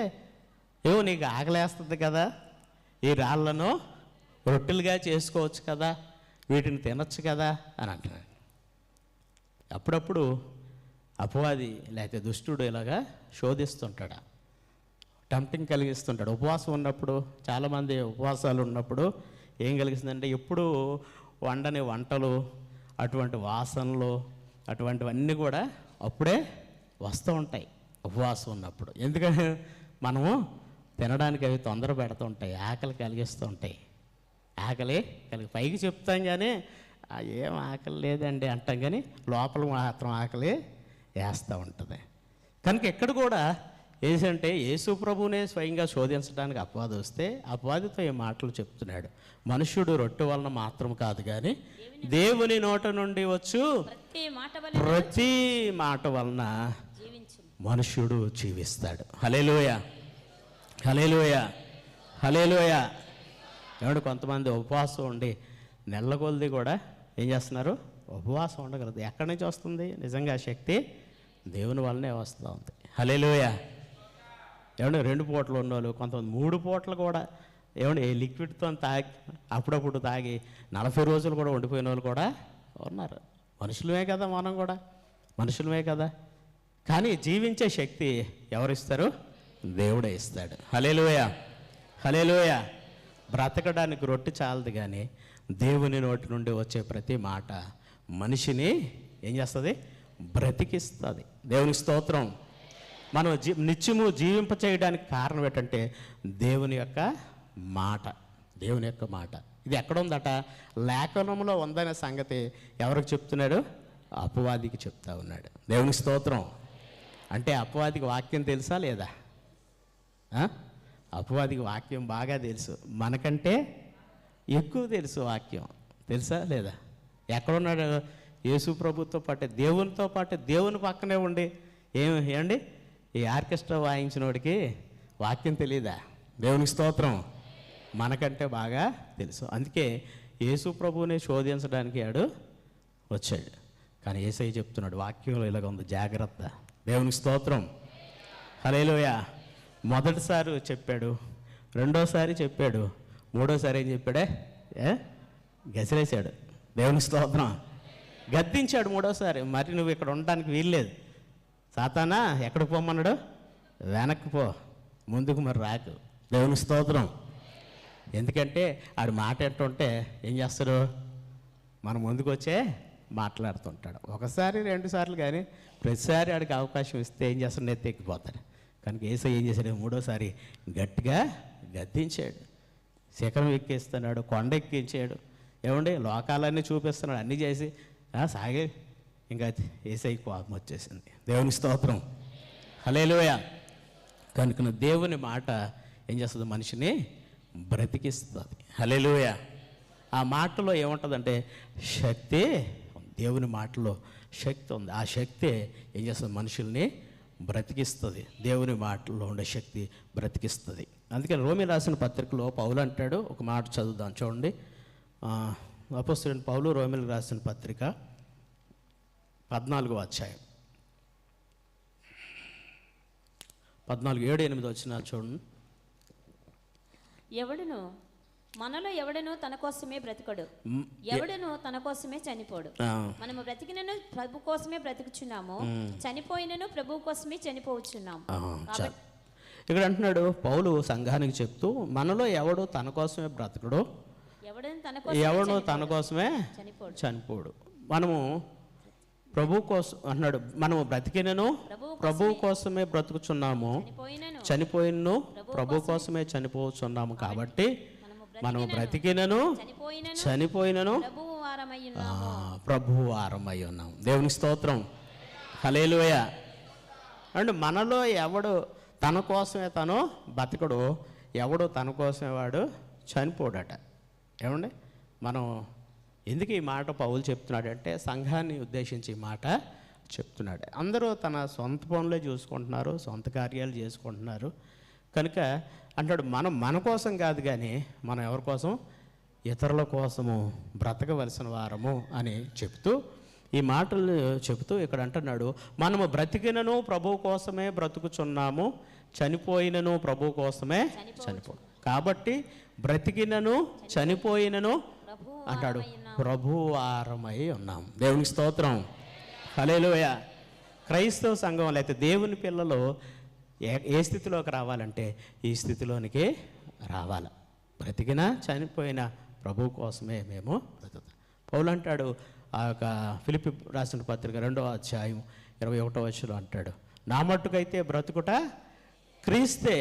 ఏవో నీకు ఆకలేస్తుంది కదా, ఈ రాళ్లను రొట్టెలుగా చేసుకోవచ్చు కదా, వీటిని తినచ్చు కదా అని అంటున్నాడు. అప్పుడప్పుడు అపవాది లేకపోతే దుష్టుడు ఇలాగా శోధిస్తుంటాడు, టెంప్టింగ్ కలిగిస్తుంటాడు. ఉపవాసం ఉన్నప్పుడు, చాలామంది ఉపవాసాలు ఉన్నప్పుడు ఏం కలిగిస్తుందంటే, ఎప్పుడు వండని వంటలు, అటువంటి వాసనలు, అటువంటివన్నీ కూడా అప్పుడే వస్తూ ఉంటాయి ఉపవాసం ఉన్నప్పుడు. ఎందుకంటే మనము తినడానికి అవి తొందర పెడుతూ ఉంటాయి, ఆకలి కలిగిస్తూ ఉంటాయి. ఆకలి పైకి చెప్తాం కానీ ఏం ఆకలి లేదండి అంటాం, కానీ లోపల మాత్రం ఆకలి వేస్తూ ఉంటుంది. కనుక ఎక్కడ కూడా ఏంటంటే యేసు ప్రభునే స్వయంగా శోధించడానికి అపవాది వస్తే అపవాదితో ఈ మాటలు చెప్తున్నాడు. మనుష్యుడు రొట్టె వలన మాత్రం కాదు కానీ దేవుని నోట నుండి వచ్చు ప్రతి మాట వలన మనుష్యుడు జీవిస్తాడు. హల్లెలూయా, హల్లెలూయా, హల్లెలూయా. ఏమంటే కొంతమంది ఉపవాసం ఉండి నెల కొలది కూడా ఏం చేస్తున్నారు? ఉపవాసం ఉండగలదు. ఎక్కడి నుంచి వస్తుంది? నిజంగా శక్తి దేవుని వల్లనే వస్తూ ఉంది. హల్లెలూయా. ఏమంటే 2 పూటలు ఉన్నోళ్ళు, కొంతమంది 3 పూటలు కూడా ఏమంటే లిక్విడ్తో తాగి అప్పుడప్పుడు తాగి 40 రోజులు కూడా ఉండిపోయిన వాళ్ళు కూడా ఉన్నారు. మనుషులమే కదా, మనం కూడా మనుషులమే కదా. కానీ జీవించే శక్తి ఎవరిస్తారు? దేవుడే ఇస్తాడు. హల్లెలూయా, హల్లెలూయా. బ్రతకడానికి రొట్టె చాలదు కానీ దేవుని నోటి నుండి వచ్చే ప్రతి మాట మనిషిని ఏం చేస్తుంది? బ్రతికిస్తుంది. దేవునికి స్తోత్రం. మనం నిత్యము జీవింప చేయడానికి కారణం ఏంటంటే దేవుని యొక్క మాట. దేవుని యొక్క మాట ఇది ఎక్కడ ఉందట? లేఖనంలో ఉందనే సంగతి ఎవరికి చెప్తున్నాడు? అపవాదికి చెప్తా ఉన్నాడు. దేవునికి స్తోత్రం, అంటే అపవాదికి వాక్యం తెలుసా లేదా? ఆ? అపవాదికి వాక్యం బాగా తెలుసు, మనకంటే ఎక్కువ తెలుసు వాక్యం. తెలుసా లేదా? ఎక్కడున్నాడు? యేసు ప్రభుతో పాటు, దేవునితో పాటు, దేవుని పక్కనే ఉండి ఏమండి ఈ ఆర్కెస్ట్రా వాయించినోడికి వాక్యం తెలియదా? దేవునికి స్తోత్రం. మనకంటే బాగా తెలుసు. అందుకే యేసు ప్రభువుని శోధించడానికి ఆడు వచ్చాడు. కానీ యేసయ్య చెప్తున్నాడు వాక్యంలో ఇలాగ ఉంది, జాగ్రత్త. దేవునికి స్తోత్రం. హల్లెలూయా. మొదటిసారి చెప్పాడు, రెండోసారి చెప్పాడు, మూడోసారి ఏం చెప్పాడే? గసిరేశాడు. దేవునికి స్తోత్రం. గద్దించాడు మూడోసారి, మరి నువ్వు ఇక్కడ ఉండడానికి వీల్లేదు, సాతానా ఎక్కడికి పోమన్నాడు? వెనక్కి పో, ముందుకు మరి రాకు. దేవునికి స్తోత్రం. ఎందుకంటే ఆడు మాట ఎట్టుంటే ఏం చేస్తాడు? మన ముందుకు వచ్చే మాట్లాడుతుంటాడు. ఒకసారి రెండు సార్లు కానీ ప్రతిసారి ఆడికి అవకాశం ఇస్తే ఏం చేస్తాడు? నెత్తి ఎక్కిపోతాడు. కనుక యేసయ్య ఏం చేశాడు? మూడోసారి గట్టిగా గద్దించాడు, శిఖరం ఎక్కిస్తున్నాడు, కొండ ఎక్కించాడు, ఏమండి లోకాలన్నీ చూపిస్తున్నాడు, అన్నీ చేసి సాగే. ఇంకా యేసయ్య కోపం వచ్చేసింది. దేవుని స్తోత్రం. హల్లెలూయా. కనుక దేవుని మాట ఏం చేస్తుంది? మనిషిని బ్రతికిస్తుంది. హల్లెలూయా. ఆ మాటలో ఏముంటుందంటే శక్తి. దేవుని మాటలో శక్తి ఉంది. ఆ శక్తి ఏం చేస్తుంది? మనుషుల్ని బ్రతికిస్తుంది. దేవుని మాటల్లో ఉండే శక్తి బ్రతికిస్తుంది. అందుకని రోమీ రాసిన పత్రికలో పౌలు అంటాడు, ఒక మాట చదువుదాం చూడండి. అపోస్తలుడైన పౌలు రోమీలకు రాసిన పత్రిక 14వ అధ్యాయం 14:7-8 వచ్చిన చూడండి. మనలో ఎవడను తన కోసమే బ్రతకడు, ఎవడను తన కోసమే చనిపోడు. మనము బ్రతికినను ప్రభు కోసమే బ్రతుకుచున్నాము, చనిపోయినను ప్రభు కోసమే చనిపోవచ్చున్నాము. ఇక్కడ అంటున్నాడు పౌలు సంఘానికి చెప్తూ, మనలో ఎవడు తన కోసమే బ్రతకడు, ఎవడు తన కోసమే చనిపోడు. మనము ప్రభు కోసం అంటున్నాడు, మనము బ్రతికినను ప్రభు కోసమే బ్రతుకుచున్నాము, చనిపోయినను ప్రభు కోసమే చనిపోతున్నాము. కాబట్టి మనము బ్రతికినను చనిపోయినను ప్రభువు వారమై ఉన్నాము. దేవుని స్తోత్రం. హల్లెలూయా. అండ్ మనలో ఎవడు తన కోసమే తను బతకడు, ఎవడు తన కోసమే వాడు చనిపోడట. ఏమండి, మనం ఎందుకు ఈ మాట పౌలు చెప్తున్నాడంటే సంఘాన్ని ఉద్దేశించి ఈ మాట చెప్తున్నాడు. అందరూ తన సొంత పనులే చూసుకుంటున్నారు, సొంత కార్యాలు చేసుకుంటున్నారు. కనుక అంటాడు మనం మన కోసం కాదు కానీ మనం ఎవరి కోసం? ఇతరుల కోసము బ్రతకవలసిన వారము అని చెప్తూ ఈ మాటలు చెబుతూ ఇక్కడ అంటున్నాడు, మనము బ్రతికినను ప్రభు కోసమే బ్రతుకుచున్నాము, చనిపోయినను ప్రభు కోసమే కాబట్టి బ్రతికినను చనిపోయినను అంటాడు ప్రభువారమై ఉన్నాం. దేవునికి స్తోత్రం. హల్లెలూయా. క్రైస్తవ సంఘంలో అయితే దేవుని పిల్లలు ఏ స్థితిలోకి రావాలంటే ఈ స్థితిలోనికి రావాలి. బ్రతికినా చనిపోయినా ప్రభు కోసమే మేము బ్రతుకుతాం. పౌలు అంటాడు ఆ యొక్క ఫిలిప్పీ రాసిన పత్రిక 2వ అధ్యాయం 21వ వచనంలో అంటాడు, నా మట్టుకైతే బ్రతుకుట క్రీస్తే,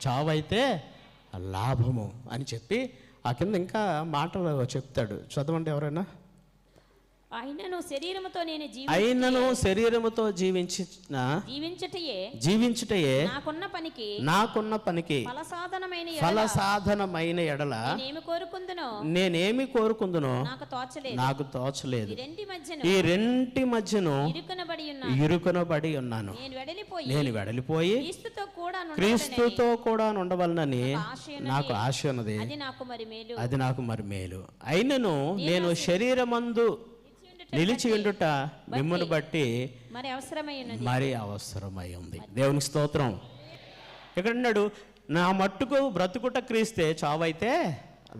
చావైతే లాభము అని చెప్పి ఆ కింద ఇంకా మాటలు చెప్తాడు. చదవండి ఎవరైనా. అయినను శరీరముతో జీవించుటయే నాకున్న పనికి ఫలసాధనమైన ఎడల నేనేమి కోరుకుందునో నాకు తోచలేదు. ఈ రెంటి మధ్యను ఇరుకునబడి ఉన్నాను. నేను వెడలిపోయి క్రీస్తుతో కూడా ఉండవలనని నాకు ఆశ ఉన్నది. అది నాకు మరి మేలు. అయినను నేను శరీరమందు నిలిచి ఉండుట మిమ్మల్ని బట్టి మరి అవసరమై ఉంది. దేవునికి స్తోత్రం. ఇక్కడ అన్నాడు, నా మట్టుకు బ్రతుకుట క్రీస్తే, చావైతే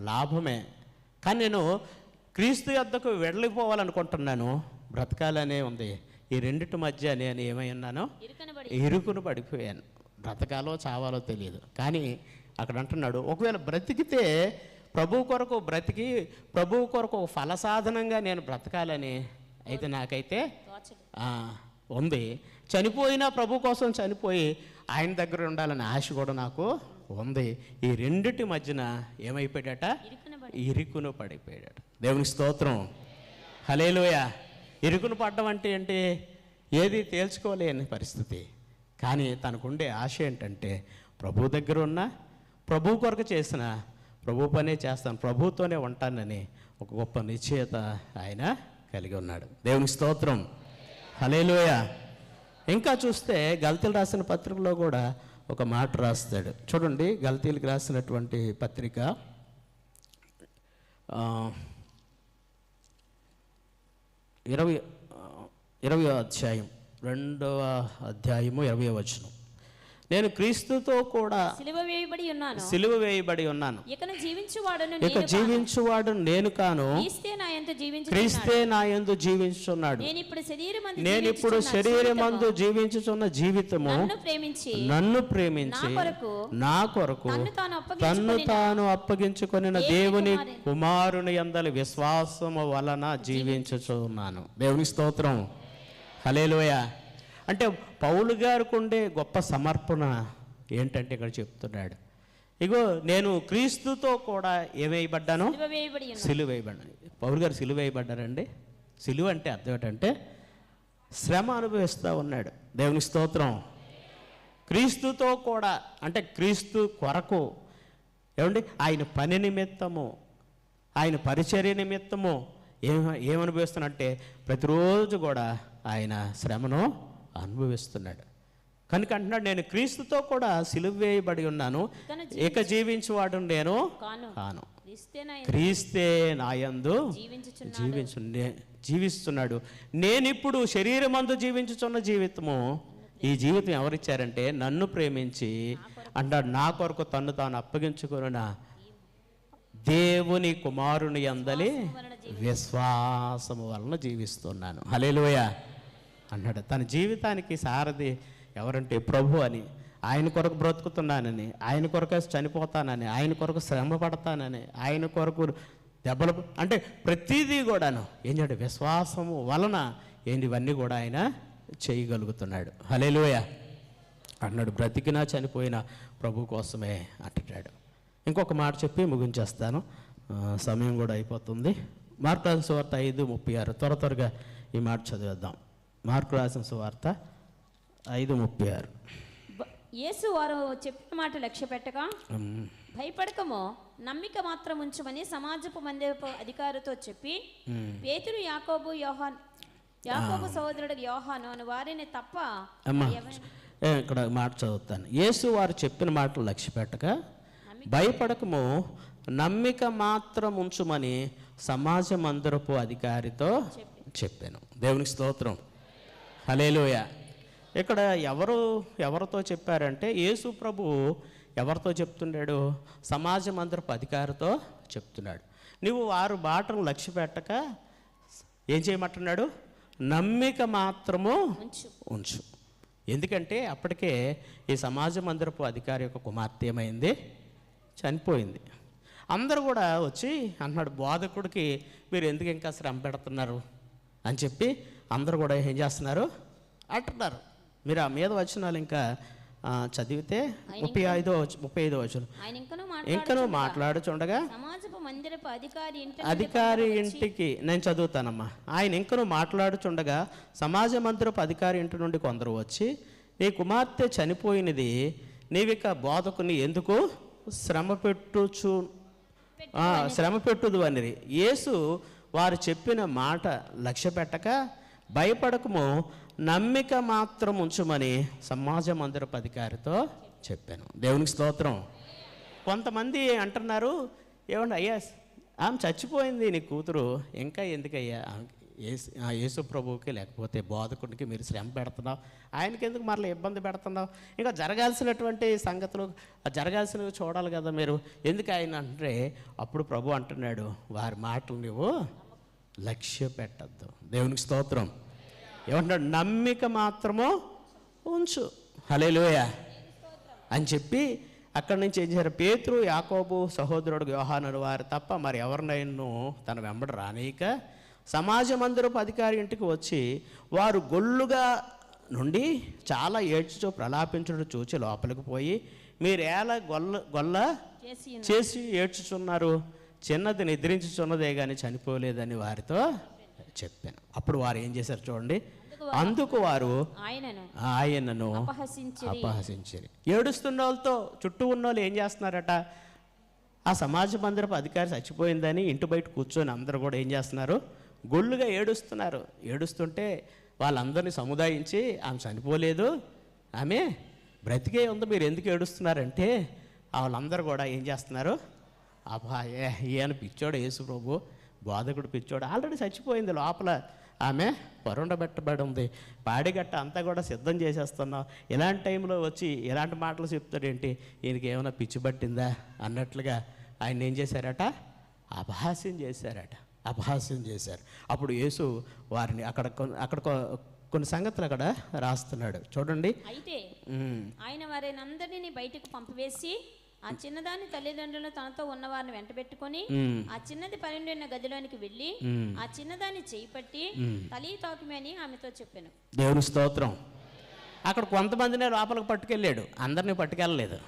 లాభమే. కానీ నేను క్రీస్తు యొద్దకు వెళ్ళిపోవాలనుకుంటున్నాను, బ్రతకాలనే ఉంది. ఈ రెండిటి మధ్య నేను ఏమై ఉన్నాను? ఇరుకును పడిపోయాను. బ్రతకాలో చావాలో తెలియదు. కానీ అక్కడ అంటున్నాడు, ఒకవేళ బ్రతికితే ప్రభు కొరకు బ్రతికి ప్రభు కొరకు ఫలసాధనంగా నేను బ్రతకాలని అయితే నాకైతే ఉంది. చనిపోయినా ప్రభు కోసం చనిపోయి ఆయన దగ్గర ఉండాలని ఆశ కూడా నాకు ఉంది. ఈ రెండిటి మధ్యన ఏమైపోయాడట? ఇరుకును పడిపోయాడట. దేవుని స్తోత్రం. హల్లెలూయా. ఇరుకును పడ్డం అంటే ఏంటి? ఏది తేల్చుకోలేని పరిస్థితి. కానీ తనకుండే ఆశ ఏంటంటే ప్రభు దగ్గర ఉన్న ప్రభు కొరకు చేసిన ప్రభు పనే చేస్తాను, ప్రభుతోనే ఉంటానని ఒక గొప్ప నిశ్చయత ఆయన కలిగి ఉన్నాడు. దేవునికి స్తోత్రం, హల్లెలూయా. ఇంకా చూస్తే గల్తీలు రాసిన పత్రికలో కూడా ఒక మాట రాస్తాడు చూడండి. గల్తీలకు రాసినటువంటి పత్రిక 20వ అధ్యాయం 2వ అధ్యాయము 20వ వచనం. నేను క్రీస్తుతో కూడా సిలువ వేయబడి ఉన్నాను, ఇక జీవించువాడు నేను కాను, క్రీస్తే నా యందు జీవించుచున్నాడు. నేను ఇప్పుడు శరీరమందు జీవించుచున్న జీవితము నన్ను ప్రేమించి నా కొరకు తన్ను తాను అప్పగించుకొనిన దేవుని కుమారుని యందలి విశ్వాసము వలన జీవించుచున్నాను. దేవుని స్తోత్రం, హల్లెలూయా. అంటే పౌలు గారికి ఉండే గొప్ప సమర్పణ ఏంటంటే ఇక్కడ చెప్తున్నాడు, ఇగో నేను క్రీస్తుతో కూడా ఏమేయబడ్డాను, సిలువ వేయబడ్డాను. పౌలు గారు సిలువ వేయబడ్డారండి. సిలువ అంటే అర్థం ఏంటంటే శ్రమ అనుభవిస్తూ ఉన్నాడు. దేవుని స్తోత్రం. క్రీస్తుతో కూడా అంటే క్రీస్తు కొరకు ఏమండి ఆయన పని నిమిత్తము, ఆయన పరిచర్య నిమిత్తము ఏమనుభవిస్తున్నట్టే ప్రతిరోజు కూడా ఆయన శ్రమను అనుభవిస్తున్నాడు. కనుక అంటున్నాడు, నేను క్రీస్తుతో కూడా సిలువ వేయబడి ఉన్నాను, ఇక జీవించువాడు నేను కాను, క్రీస్తే నాయందు జీవిస్తున్నాడు. నేనిప్పుడు శరీరమందు జీవించుచున్న జీవితము, ఈ జీవితం ఎవరిచ్చారంటే నన్ను ప్రేమించి అంటాడు నా కొరకు తన్ను తాను అప్పగించుకున్న దేవుని కుమారుని యందలి విశ్వాసము వలన జీవిస్తున్నాను. హల్లెలూయా అన్నాడు. తన జీవితానికి సారథి ఎవరంటే ప్రభు అని, ఆయన కొరకు బ్రతుకుతున్నానని, ఆయన కొరకు చనిపోతానని, ఆయన కొరకు శ్రమ పడతానని, ఆయన కొరకు దెబ్బలు అంటే ప్రతిదీ కూడాను ఏం చేయాలి, విశ్వాసము వలన ఏంటి ఇవన్నీ కూడా ఆయన చేయగలుగుతున్నాడు. హల్లెలూయా అన్నాడు. బ్రతికినా చనిపోయినా ప్రభు కోసమే అంటున్నాడు. ఇంకొక మాట చెప్పి ముగించేస్తాను, సమయం కూడా అయిపోతుంది. మార్కు రాసిన సువార్త 5:36 త్వరగా ఈ మాట చదివేద్దాం. మార్కు రాసిన సువార్త 5:36. యేసు వారు చెప్పిన మాట లక్ష్య పెట్టగా భయపడకమో నమ్మిక మాత్రం ఉంచమని సమాజపు మందిరపు అధికారితో చెప్పి పేతురు యాకోబు సహోదరుడు యోహాను అని వారిని తప్ప ఇక్కడ మాట చదువుతాను. యేసు వారు చెప్పిన మాటలు లక్ష్య పెట్టక భయపడకము నమ్మిక మాత్రం ఉంచుమని సమాజ మందిరపు అధికారితో చెప్పాను. దేవునికి స్తోత్రం, హల్లెలూయా. ఇక్కడ ఎవరితో చెప్పారంటే యేసు ప్రభు ఎవరితో చెప్తున్నాడు, సమాజ మందిరపు అధికారితో చెప్తున్నాడు. నువ్వు వారు బాటను లక్ష్య పెట్టక ఏం చేయమంటున్నాడు, నమ్మిక మాత్రము ఉంచు. ఎందుకంటే అప్పటికే ఈ సమాజ మందిరపు అధికారి యొక్క కుమార్తె ఏమైంది, చనిపోయింది. అందరూ కూడా వచ్చి అన్నాడు, బోధకుడికి మీరు ఎందుకు ఇంకా శ్రమ పెడుతున్నారు అని చెప్పి అందరూ కూడా ఏం చేస్తున్నారు అంటున్నారు. మీరు ఆ మీద వచనాలు ఇంకా చదివితే 35వ వచనం, ఇంకను మాట్లాడుచుండగా అధికారి ఇంటికి, నేను చదువుతానమ్మా. ఆయన ఇంకను మాట్లాడుచుండగా సమాజ మందిరపు అధికారి ఇంటి నుండి కొందరు వచ్చి, నీ కుమార్తె చనిపోయినది, నీవిక బోధకుని ఎందుకు శ్రమ పెట్టుదు అనిది. యేసు వారు చెప్పిన మాట లక్ష్య పెట్టక భయపడకము నమ్మిక మాత్రం ఉంచుమని సమాజ మందిరపు అధికారితో చెప్పాను. దేవునికి స్తోత్రం. కొంతమంది అంటున్నారు, ఏమండి అయ్యా ఆమె చచ్చిపోయింది నీ కూతురు, ఇంకా ఎందుకయ్యా యేసు ప్రభువుకి లేకపోతే బోధకుడికి మీరు శ్రమ పెడుతున్నావు, ఆయనకి ఎందుకు మరలా ఇబ్బంది పెడుతున్నావు, ఇంకా జరగాల్సినటువంటి సంగతులు జరగాల్సినవి చూడాలి కదా మీరు, ఎందుకు ఆయన అంటే అప్పుడు ప్రభు అంటున్నాడు, వారి మాటలు నువ్వు లక్ష్య పెట్టద్దు. దేవునికి స్తోత్రం. ఏమంటున్నాడు, నమ్మిక మాత్రము ఉంచు. హల్లెలూయా అని చెప్పి అక్కడి నుంచి ఏం చేశారు, పేతురు యాకోబు సహోదరుడు యోహాను వారు తప్ప మరి ఎవరినైనా తన వెంబడి రానీక సమాజ మందిరపు అధికారి ఇంటికి వచ్చి వారు గొల్లుగా నుండి చాలా ఏడ్చుచో ప్రలాపించడం చూచి లోపలికి పోయి, మీరు ఎలా గొల్ల చేసి ఏడ్చుచున్నారు, చిన్నది నిద్రించుచున్నదే కానీ చనిపోలేదని వారితో చెప్పాను. అప్పుడు వారు ఏం చేశారు చూడండి, అందుకు వారు ఆయనను అపహసించిరి. అపహసించారు. ఏడుస్తున్న వాళ్ళతో చుట్టూ ఉన్న వాళ్ళు ఏం చేస్తున్నారట, ఆ సమాజ మందిరపు అధికారి చచ్చిపోయిందని ఇంటి బయట కూర్చొని అందరూ కూడా ఏం చేస్తున్నారు, గొల్లుగా ఏడుస్తున్నారు. ఏడుస్తుంటే వాళ్ళందరినీ సముదాయించి ఆమె చనిపోలేదు, ఆమె బ్రతికే ఉంది, మీరు ఎందుకు ఏడుస్తున్నారంటే వాళ్ళందరూ కూడా ఏం చేస్తున్నారు, అబ్బా ఈయన పిచ్చోడు, యేసు ప్రభు బోధకుడు పిచ్చోడు, ఆల్రెడీ చచ్చిపోయింది, లోపల ఆమె పరుండబెట్టబడి ఉంది, పాడిగట్ట అంతా కూడా సిద్ధం చేసేస్తున్నాం, ఇలాంటి టైంలో వచ్చి ఇలాంటి మాటలు చెప్తాడేంటి, ఈయనకి ఏమైనా పిచ్చి పట్టిందా అన్నట్లుగా ఆయన ఏం చేశారట, అపహాస్యం చేశారట, అపహాస్యం చేశారు. అప్పుడు యేసు వారిని అక్కడ కొన్ని సంగతులు అక్కడ రాస్తున్నాడు చూడండి. అయితే ఆయన వారిని అందరినీ బయటకు పంపివేసి ఆ చిన్నదాని తల్లిదండ్రులు తనతో ఉన్న వారిని వెంట పెట్టుకొని ఆ చిన్నది పరుండి ఉన్న గదిలోనికి వెళ్ళి ఆ చిన్నదాన్ని చేయి పట్టి తలీ తాకుమే అని ఆమెతో చెప్పాను. దేవుని స్తోత్రం. అక్కడ కొంతమందినే లోపలికి పట్టుకెళ్ళాడు, అందరినీ పట్టుకెళ్ళలేదు.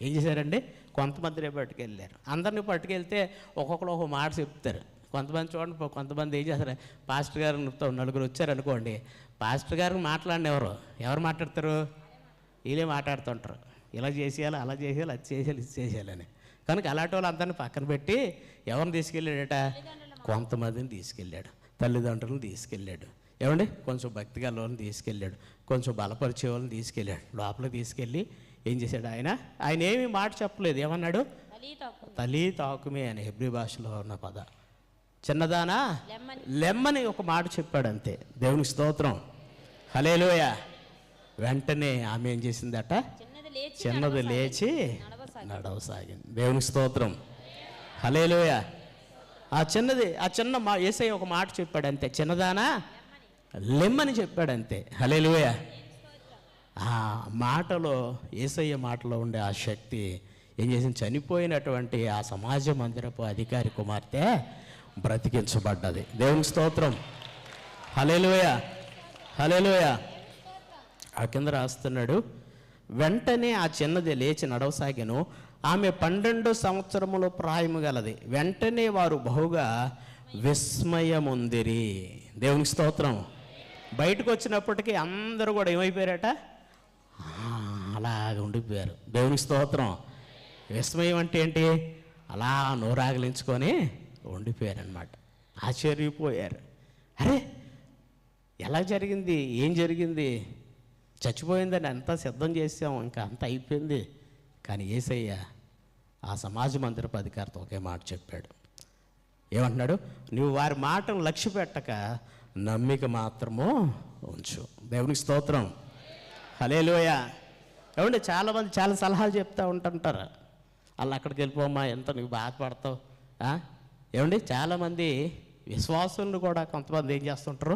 ఏం చేశారండి, కొంతమందినే పట్టుకెళ్ళారు. అందరినీ పట్టుకెళ్తే ఒక్కొక్కరు ఒక మాట చెప్తారు. కొంతమంది చూడండి, కొంతమంది ఏం చేస్తారు, పాస్టర్ గారితో నలుగురు వచ్చారనుకోండి, పాస్టర్ గారికి మాట్లాడినెవరు ఎవరు మాట్లాడతారు, వీళ్ళే మాట్లాడుతుంటారు, ఇలా చేసేయాలి, అలా చేసేయాలి, అది చేసేయాలి, ఇది చేసేయాలని. కనుక అలాంటి వాళ్ళు అందరిని పక్కన పెట్టి ఎవరిని తీసుకెళ్ళాడట, కొంతమందిని తీసుకెళ్ళాడు, తల్లిదండ్రులను తీసుకెళ్ళాడు, ఏమండి కొంచెం భక్తి గల వాళ్ళని తీసుకెళ్ళాడు, కొంచెం బలపరిచే వాళ్ళని తీసుకెళ్ళాడు. లోపలికి తీసుకెళ్ళి ఏం చేశాడు, ఆయన ఏమీ మాట చెప్పలేదు, ఏమన్నాడు, తలీ తాకుమే అని హెబ్రీ భాషలో ఉన్న పద, చిన్నదానా లెమ్మని ఒక మాట చెప్పాడు అంతే. దేవుని స్తోత్రం, హల్లెలూయా. వెంటనే ఆమె ఏం చేసిందట, చిన్నది లేచి నడవసాగింది. దేవుని స్తోత్రం, హల్లెలూయా. ఆ చిన్న యేసయ్య ఒక మాట చెప్పాడు అంతే, చిన్నదానా లెమ్మని చెప్పాడు అంతే. హల్లెలూయా. ఆ మాటలో, యేసయ్య మాటలో ఉండే ఆ శక్తి ఏం చేసింది, చనిపోయినటువంటి ఆ సమాజ మందిరపు అధికారి కుమార్తె బ్రతికించబడ్డది. దేవుని స్తోత్రం, హల్లెలూయా, హల్లెలూయా. ఆ కింద రాస్తున్నాడు, వెంటనే ఆ చిన్నది లేచి నడవసాగెను, ఆమె 12 సంవత్సరముల ప్రాయము గలది. వెంటనే వారు బహుగా విస్మయముందిరి. దేవునికి స్తోత్రం. బయటకు వచ్చినప్పటికీ అందరూ కూడా ఏమైపోయారట, అలాగ ఉండిపోయారు. దేవునికి స్తోత్రం. విస్మయం అంటే ఏంటి, అలా నోరాగిలించుకొని ఉండిపోయారనమాట, ఆశ్చర్యపోయారు. అరే ఎలా జరిగింది, ఏం జరిగింది, చచ్చిపోయిందని అంతా సిద్ధం చేసాం, ఇంకా అంతా అయిపోయింది. కానీ యేసయ్య ఆ సమాజ మందిరపు అధికారితో ఒకే మాట చెప్పాడు. ఏమంటున్నాడు, నువ్వు వారి మాటను లక్ష్య పెట్టక నమ్మిక మాత్రము ఉంచు. దేవునికి స్తోత్రం, హల్లెలూయా. ఏమంటే చాలామంది చాలా సలహాలు చెప్తూ ఉంటుంటారు, వాళ్ళు అక్కడికి వెళ్ళిపోమ్మా, ఎంత నువ్వు బాధపడతావు. ఏమండి చాలామంది విశ్వాసులను కూడా కొంతమంది ఏం చేస్తుంటారు,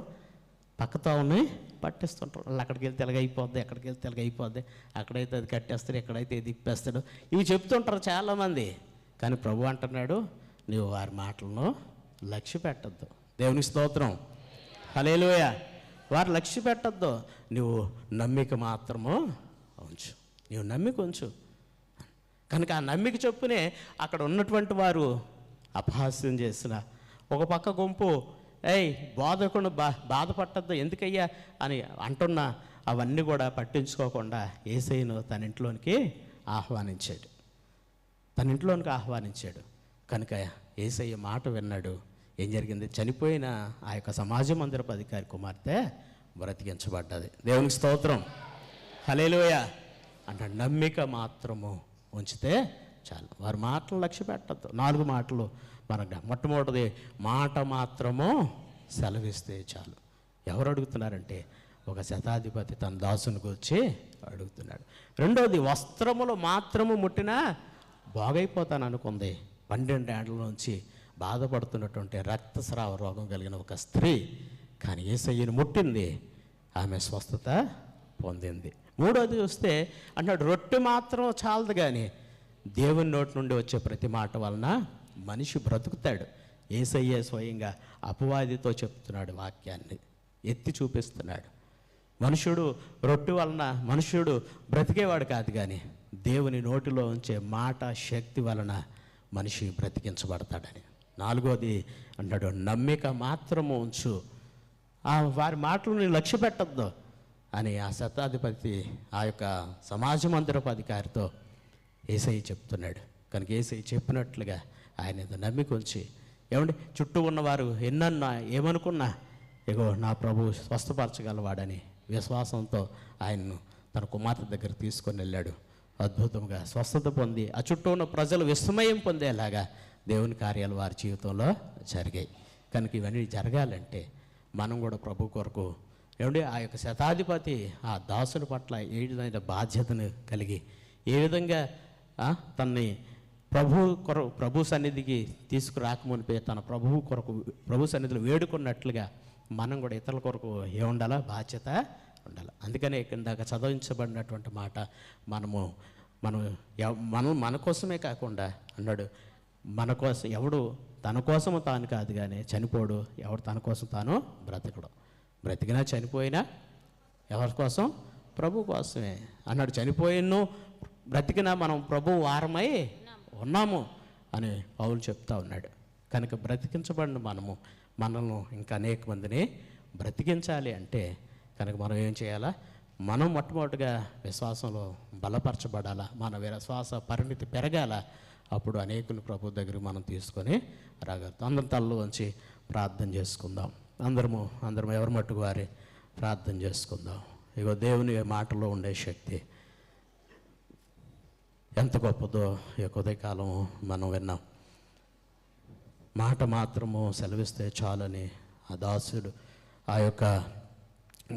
పక్కతో ఉన్నాయి పట్టిస్తుంటారు. వాళ్ళు అక్కడికి వెళ్తే ఎలాగైపోద్ది, ఎక్కడికి వెళ్తే ఎలాగైపోద్ది, అక్కడైతే అది కట్టేస్తాడు, ఎక్కడైతే ఇది ఇప్పేస్తాడు, ఇవి చెప్తుంటారు చాలామంది. కానీ ప్రభు అంటున్నాడు, నువ్వు వారి మాటలను లక్ష్య పెట్టద్దు. దేవుని స్తోత్రం, హల్లెలూయా. వారు లక్ష్య పెట్టద్దు, నువ్వు నమ్మిక మాత్రము ఉంచు, నువ్వు నమ్మిక ఉంచు. కనుక ఆ నమ్మిక చొప్పునే అక్కడ ఉన్నటువంటి వారు అపహాస్యం చేసిన ఒక పక్క గుంపు, బోధకుడు బాధపట్టద్దు ఎందుకయ్యా అని అంటున్న అవన్నీ కూడా పట్టించుకోకుండా యేసయ్యను తన ఇంట్లోనికి ఆహ్వానించాడు, తన ఇంట్లోనికి ఆహ్వానించాడు. కనుక యేసయ్య మాట విన్నాడు. ఏం జరిగింది, చనిపోయిన ఆ యొక్క సమాజ మందిరపు అధికారి కుమార్తె బ్రతికించబడ్డది. దేవునికి స్తోత్రం, హల్లెలూయా. అంటే నమ్మిక మాత్రము ఉంచితే చాలు, వారి మాటలు లక్ష్య పెట్టద్దు. 4 మాటలు మనకు, మొట్టమొదటిది మాట మాత్రము సెలవిస్తే చాలు. ఎవరు అడుగుతున్నారంటే ఒక శతాధిపతి తన దాసుని గురించి అడుగుతున్నాడు. రెండోది వస్త్రములు మాత్రము ముట్టినా బాగైపోతాను అనుకుంది. 12 ఏళ్ల నుంచి బాధపడుతున్నటువంటి రక్తస్రావ రోగం కలిగిన ఒక స్త్రీ, కానీ యేసయ్యను ముట్టింది, ఆమె స్వస్థత పొందింది. మూడోది చూస్తే అంటాడు, రొట్టె మాత్రం చాలదు కానీ దేవుని నోటి నుండి వచ్చే ప్రతి మాట వలన మనిషి బ్రతుకుతాడు. యేసయ్య స్వయంగా అపవాదితో చెప్తున్నాడు, వాక్యాన్ని ఎత్తి చూపిస్తున్నాడు. మనుషుడు రొట్టె వలన మనుషుడు బ్రతికేవాడు కాదు, కానీ దేవుని నోటిలో ఉంచే మాట శక్తి వలన మనిషి బ్రతికించబడతాడని. 4వది అంటాడు, నమ్మిక మాత్రము ఉంచు, వారి మాటలను లక్ష్య పెట్టద్దు అని ఆ శతాధిపతి ఆ యొక్క సమాజ మందిరపు అధికారితో యేసయ్య చెప్తున్నాడు. కనుక యేసయ్య చెప్పినట్లుగా ఆయన ఏదో నమ్మికొంచి, ఏమండి చుట్టూ ఉన్నవారు ఎన్నన్నా ఏమనుకున్నా ఇగో నా ప్రభు స్వస్థపరచగలవాడని విశ్వాసంతో ఆయన్ను తన కుమార్తె దగ్గర తీసుకొని వెళ్ళాడు. అద్భుతంగా స్వస్థత పొంది ఆ చుట్టూ ఉన్న ప్రజలు విస్మయం పొందేలాగా దేవుని కార్యాలు వారి జీవితంలో జరిగాయి. కనుక ఇవన్నీ జరగాలంటే మనం కూడా ప్రభు కొరకు ఏమంటే ఆ యొక్క శతాధిపతి ఆ దాసుని పట్ల ఏ విధమైన బాధ్యతను కలిగి ఏ విధంగా తనని ప్రభు సన్నిధికి తీసుకురాకమునిపే తన ప్రభువు కొరకు ప్రభు సన్నిధిలో వేడుకున్నట్లుగా మనం కూడా ఇతరుల కొరకు ఏముండాలా, బాధ్యత ఉండాలి. అందుకనే ఇందాక చదివించబడినటువంటి మాట మనం మన కోసమే కాకుండా అన్నాడు, మన కోసం ఎవడు తన కోసము తాను కాదు కానీ చనిపోడు, ఎవడు తన కోసం తాను బ్రతకడు. బ్రతికినా చనిపోయినా ఎవరి కోసం? ప్రభు కోసమే అన్నాడు. చనిపోయినో బ్రతికినా మనం ప్రభు వారమై ఉన్నాము అని పౌలు చెప్తా ఉన్నాడు. కనుక బ్రతికించబడిన మనల్ని ఇంకా అనేక మందిని బ్రతికించాలి అంటే కనుక మనం ఏం చేయాలా? మనం మొట్టమొదటిగా విశ్వాసంలో బలపరచబడాలా, మన విశ్వాస పరిణితి పెరగాల. అప్పుడు అనేకులు ప్రభు దగ్గరికి మనం తీసుకొని రాగలుగుతాం. అందరం తలలో వంచి ప్రార్థన చేసుకుందాం. అందరం ఎవరి మట్టుకు వారి ప్రార్థన చేసుకుందాం. ఇగో దేవుని మాటలో ఉండే శక్తి ఎంత గొప్పదో ఈ ఉదయకాలం మనం విన్నాం. మాట మాత్రము సెలవిస్తే చాలని ఆ యొక్క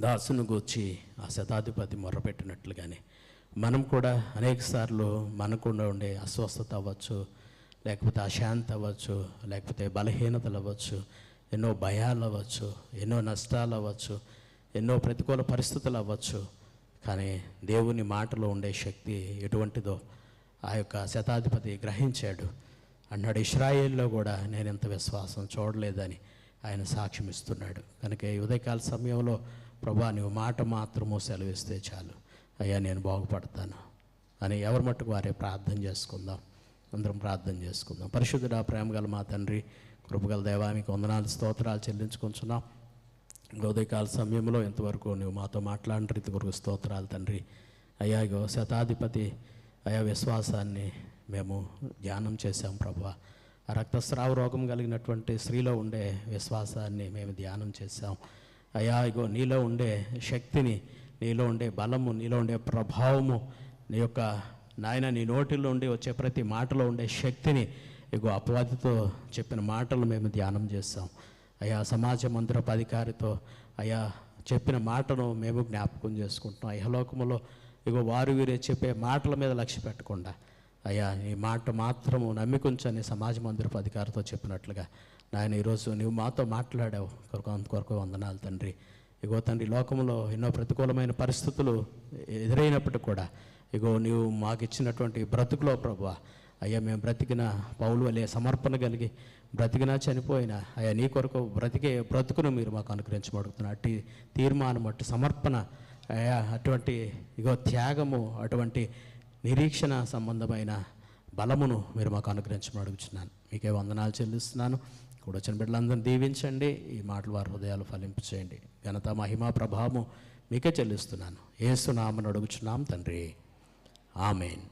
దాసును గూర్చి ఆ శతాధిపతి మొర్రపెట్టినట్లుగానే మనం కూడా అనేక సార్లు మనకుండా ఉండే అస్వస్థత అవ్వచ్చు, లేకపోతే అశాంతి అవ్వచ్చు, లేకపోతే బలహీనతలు అవ్వచ్చు, ఎన్నో భయాలు అవ్వచ్చు, ఎన్నో నష్టాలు అవ్వచ్చు, ఎన్నో ప్రతికూల పరిస్థితులు అవ్వచ్చు. కానీ దేవుని మాటలో ఉండే శక్తి ఎటువంటిదో ఆ యొక్క శతాధిపతి గ్రహించాడు. అన్నాడు, ఇశ్రాయేల్లో కూడా నేను ఇంత విశ్వాసం చూడలేదని ఆయన సాక్ష్యం ఇస్తున్నాడు. కనుక ఈ ఉదయకాల సమయంలో ప్రభా నువ్వు మాట మాత్రము సెలవిస్తే చాలు అయ్యా నేను బాగుపడతాను అని ఎవరి మట్టుకు వారే ప్రార్థన చేసుకుందాం. అందరం ప్రార్థన చేసుకుందాం. పరిశుద్ధుడా, ప్రేమగల మా తండ్రి, కృపగల దేవా, మీకు వందనాలు స్తోత్రాలు చెల్లించుకుంటున్నాం. ఉదయకాల సమయంలో ఇంతవరకు నువ్వు మాతో మాట్లాడిన రీతి కొరకు స్తోత్రాలు తండ్రి. అయ్యా ఇగో శతాధిపతి అయా విశ్వాసాన్ని మేము ధ్యానం చేశాం ప్రభువా. ఆ రక్తస్రావ రోగం కలిగినటువంటి స్త్రీలో ఉండే విశ్వాసాన్ని మేము ధ్యానం చేశాం. అయ్యా ఇగో నీలో ఉండే శక్తిని, నీలో ఉండే బలము, నీలో ఉండే ప్రభావము, నీ యొక్క నాయన నీ నోటిలో ఉండి వచ్చే ప్రతి మాటలో ఉండే శక్తిని ఇగో అపవాదితో చెప్పిన మాటలు మేము ధ్యానం చేస్తాం. అయ్యా సమాజ మందిరపు అధికారితో అయ్యా చెప్పిన మాటను మేము జ్ఞాపకం చేసుకుంటున్నాం. ఇహలోకములో ఇగో వారు వీరే చెప్పే మాటల మీద లక్ష్య పెట్టకుండా అయ్యా ఈ మాట మాత్రము నమ్మికుంచని సమాజ మందిరపు అధికారితో చెప్పినట్లుగా నాయన ఈరోజు నువ్వు మాతో మాట్లాడావు అందుకొరకు వందనాలు తండ్రి. ఇగో తండ్రి లోకంలో ఎన్నో ప్రతికూలమైన పరిస్థితులు ఎదురైనప్పటికీ కూడా ఇగో నీవు మాకు ఇచ్చినటువంటి బ్రతుకులో ప్రభువా అయ్యా మేము బ్రతికిన పౌలు వలె సమర్పణ కలిగి బ్రతికినా చనిపోయినా అయ్యా నీ కొరకు బ్రతుకును మీరు మాకు అనుగ్రహించబడుతున్నారు. అట్టి తీర్మానం, అట్టి సమర్పణ అయ్యా, అటువంటి ఇగో త్యాగము, అటువంటి నిరీక్షణ సంబంధమైన బలమును మీరు మాకు అనుగ్రహించమని అడుగుతున్నాను. మీకే వందనాలు చెల్లిస్తున్నాను. కూడా వచ్చిన బిడ్డలందరినీ దీవించండి. ఈ మాటలు వారి హృదయాలు ఫలింపు చేయండి. ఘనత, మహిమ, ప్రభావము మీకే చెల్లిస్తున్నాను. యేసు నామమున అడుగుచున్నాం తండ్రి. ఆమేన్.